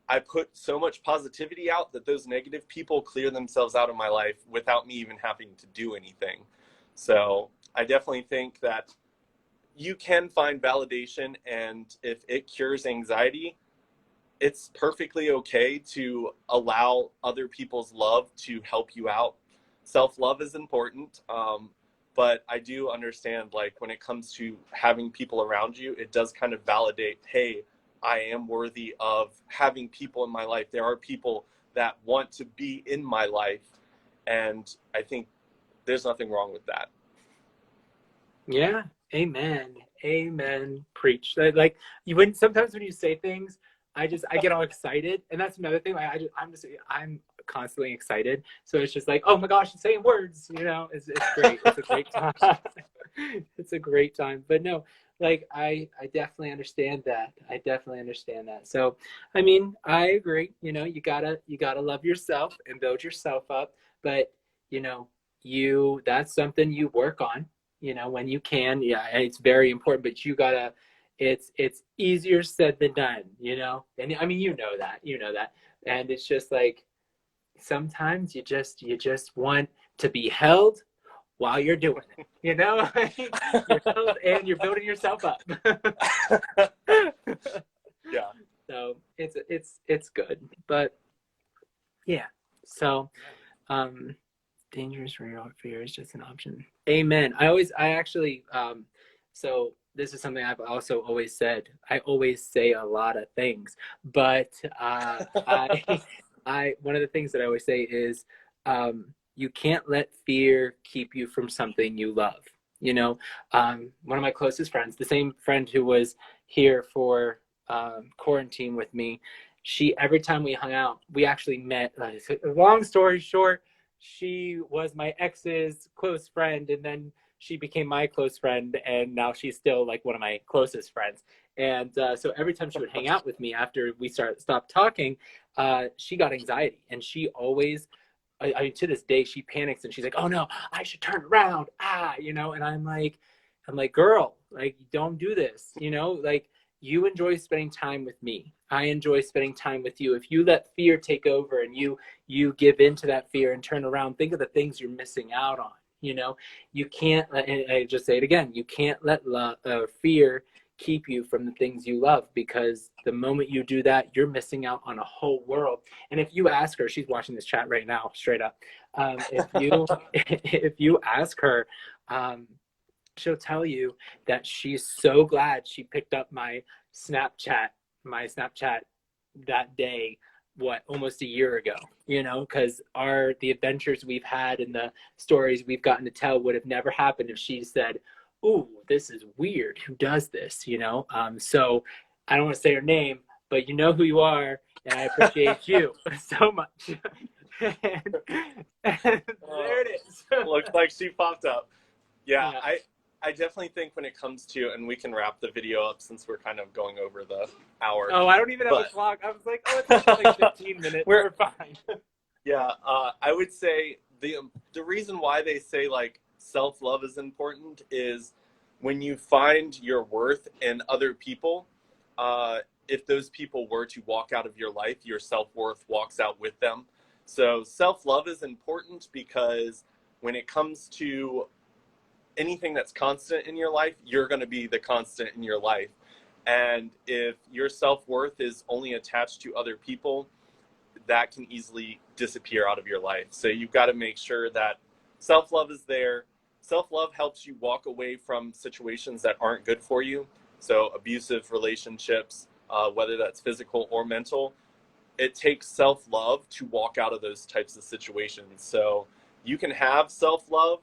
S1: I put so much positivity out that those negative people clear themselves out of my life without me even having to do anything. So I definitely think that you can find validation, and if it cures anxiety, it's perfectly okay to allow other people's love to help you out. Self-love is important, but I do understand, like, when it comes to having people around you, it does kind of validate, hey, I am worthy of having people in my life. There are people that want to be in my life, and I think there's nothing wrong with that.
S2: Yeah. Amen. Amen. Preach. Like you wouldn't, sometimes when you say things, I get all excited, and that's another thing. Like I'm constantly excited, so it's just like, oh my gosh, I'm saying words. It's great. It's a great time. It's a great time. But no, like I definitely understand that. I definitely understand that. So I mean, I agree. You gotta love yourself and build yourself up. But you know, that's something you work on. When you can. Yeah, and it's very important. But you gotta. It's easier said than done. And I mean, you know that, and it's just like sometimes you just want to be held while you're doing it. You're held and you're building yourself up.
S1: Yeah.
S2: So it's good, but yeah. So dangerous real fear is just an option. Amen. I actually so this is something I've also always said. I always say a lot of things, but I one of the things that I always say is you can't let fear keep you from something you love. One of my closest friends, the same friend who was here for quarantine with me, she every time we hung out, we actually met. Long story short, she was my ex's close friend, and then she became my close friend, and now she's still like one of my closest friends. And so every time she would hang out with me after we stopped talking, she got anxiety, and she always, to this day, she panics and she's like, "Oh no, I should turn around, and I'm like, girl, like, don't do this, like, you enjoy spending time with me. I enjoy spending time with you. If you let fear take over and you give into that fear and turn around, think of the things you're missing out on. You can't. And I just say it again. You can't let fear keep you from the things you love, because the moment you do that, you're missing out on a whole world. And if you ask her, she's watching this chat right now, straight up. If you ask her, she'll tell you that she's so glad she picked up Snapchat, my Snapchat that day, almost a year ago, because the adventures we've had and the stories we've gotten to tell would have never happened if she said, "Ooh, this is weird. Who does this?" So I don't want to say her name, but you know who you are, and I appreciate you so much. and there it is.
S1: Looks like she popped up. Yeah.
S2: Yeah.
S1: I definitely think when it comes to, and we can wrap the video up since we're kind of going over the hour.
S2: Oh, I don't even have a clock. I was like, oh, it's only like 15 minutes. We're fine.
S1: Yeah, I would say the reason why they say, like, self-love is important is when you find your worth in other people, if those people were to walk out of your life, your self-worth walks out with them. So self-love is important because when it comes to anything that's constant in your life, you're going to be the constant in your life. And if your self-worth is only attached to other people, that can easily disappear out of your life. So you've got to make sure that self-love is there. Self-love helps you walk away from situations that aren't good for you. So abusive relationships, whether that's physical or mental, it takes self-love to walk out of those types of situations. So you can have self-love,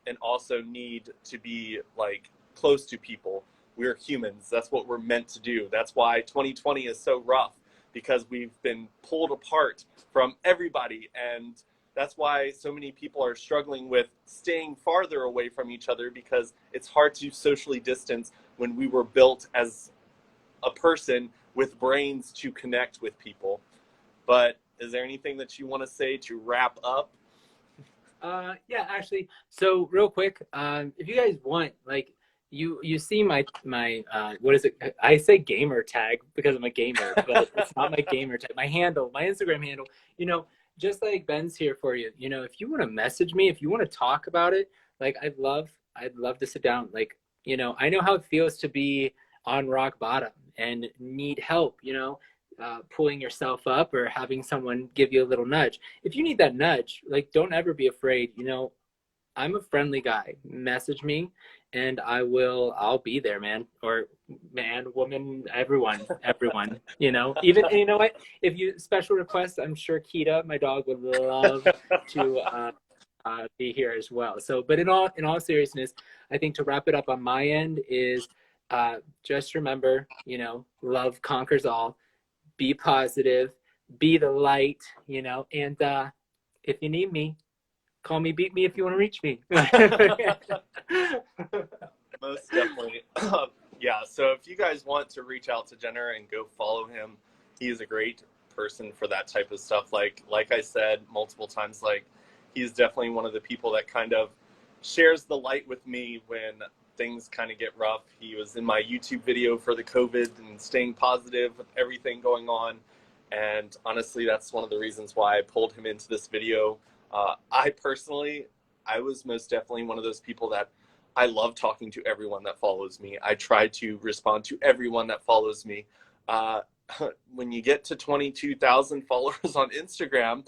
S1: and also need to be, like, close to people. We're humans. That's what we're meant to do. That's why 2020 is so rough, because we've been pulled apart from everybody, and that's why so many people are struggling with staying farther away from each other, because it's hard to socially distance when we were built as a person with brains to connect with people. But is there anything that you want to say to wrap up?
S2: Yeah, actually, so real quick, if you guys want, like, you see my what is it? I say gamer tag because I'm a gamer, but it's not my gamer tag. My handle, my Instagram handle. You know, just like Ben's here for you. You know, if you want to message me, if you want to talk about it, like I'd love to sit down. Like, you know, I know how it feels to be on rock bottom and need help. You know, pulling yourself up or having someone give you a little nudge. If you need that nudge, like, don't ever be afraid. You know, I'm a friendly guy. Message me and I'll be there, man. Or man, woman, everyone, you know. Even, and you know what? If you special requests, I'm sure Kita, my dog, would love to be here as well. So, but in all seriousness, I think to wrap it up on my end is just remember, you know, love conquers all. Be positive, be the light, you know, and if you need me, call me, beat me if you want to reach me.
S1: Most definitely. Yeah, so if you guys want to reach out to Jenner and go follow him, he is a great person for that type of stuff. Like I said multiple times, like, he's definitely one of the people that kind of shares the light with me when things kind of get rough. He was in my YouTube video for the COVID and staying positive with everything going on. And honestly, that's one of the reasons why I pulled him into this video. I was most definitely one of those people that I love talking to everyone that follows me. I try to respond to everyone that follows me. When you get to 22,000 followers on Instagram,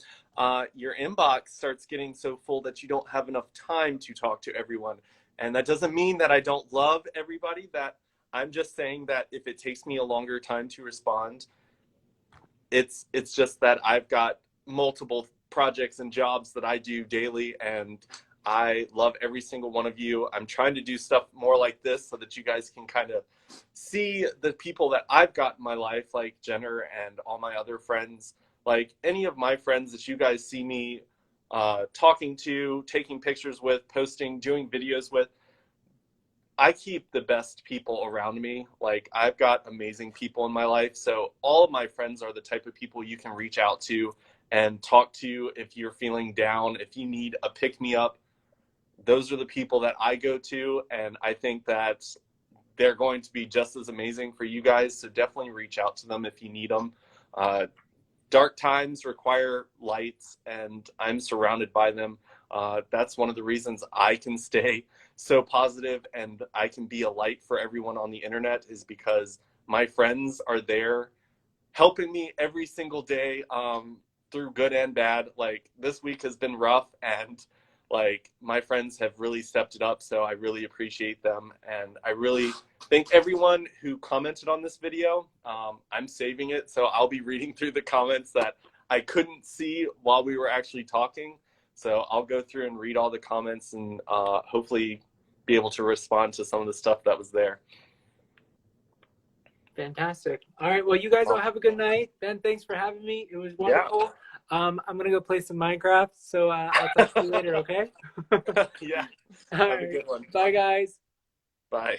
S1: your inbox starts getting so full that you don't have enough time to talk to everyone. And that doesn't mean that I don't love everybody. That I'm just saying that if it takes me a longer time to respond, it's just that I've got multiple projects and jobs that I do daily, and I love every single one of you. I'm trying to do stuff more like this so that you guys can kind of see the people that I've got in my life, like Jenner and all my other friends, like any of my friends that you guys see me talking to, taking pictures with, posting, doing videos with. I keep the best people around me. Like, I've got amazing people in my life. So all of my friends are the type of people you can reach out to and talk to if you're feeling down, if you need a pick me up. Those are the people that I go to, and I think that they're going to be just as amazing for you guys. So definitely reach out to them if you need them. Dark times require lights, and I'm surrounded by them. That's one of the reasons I can stay so positive and I can be a light for everyone on the internet, is because my friends are there helping me every single day, through good and bad. Like, this week has been rough, and like, my friends have really stepped it up. So I really appreciate them. And I really thank everyone who commented on this video. I'm saving it, so I'll be reading through the comments that I couldn't see while we were actually talking. So I'll go through and read all the comments and hopefully be able to respond to some of the stuff that was there.
S2: Fantastic. All right. Well, you guys all have a good night. Ben, thanks for having me. It was wonderful. Yeah. I'm going to go play some Minecraft. So I'll talk to you later, okay?
S1: Yeah.
S2: Have a good one. Bye, guys.
S1: Bye.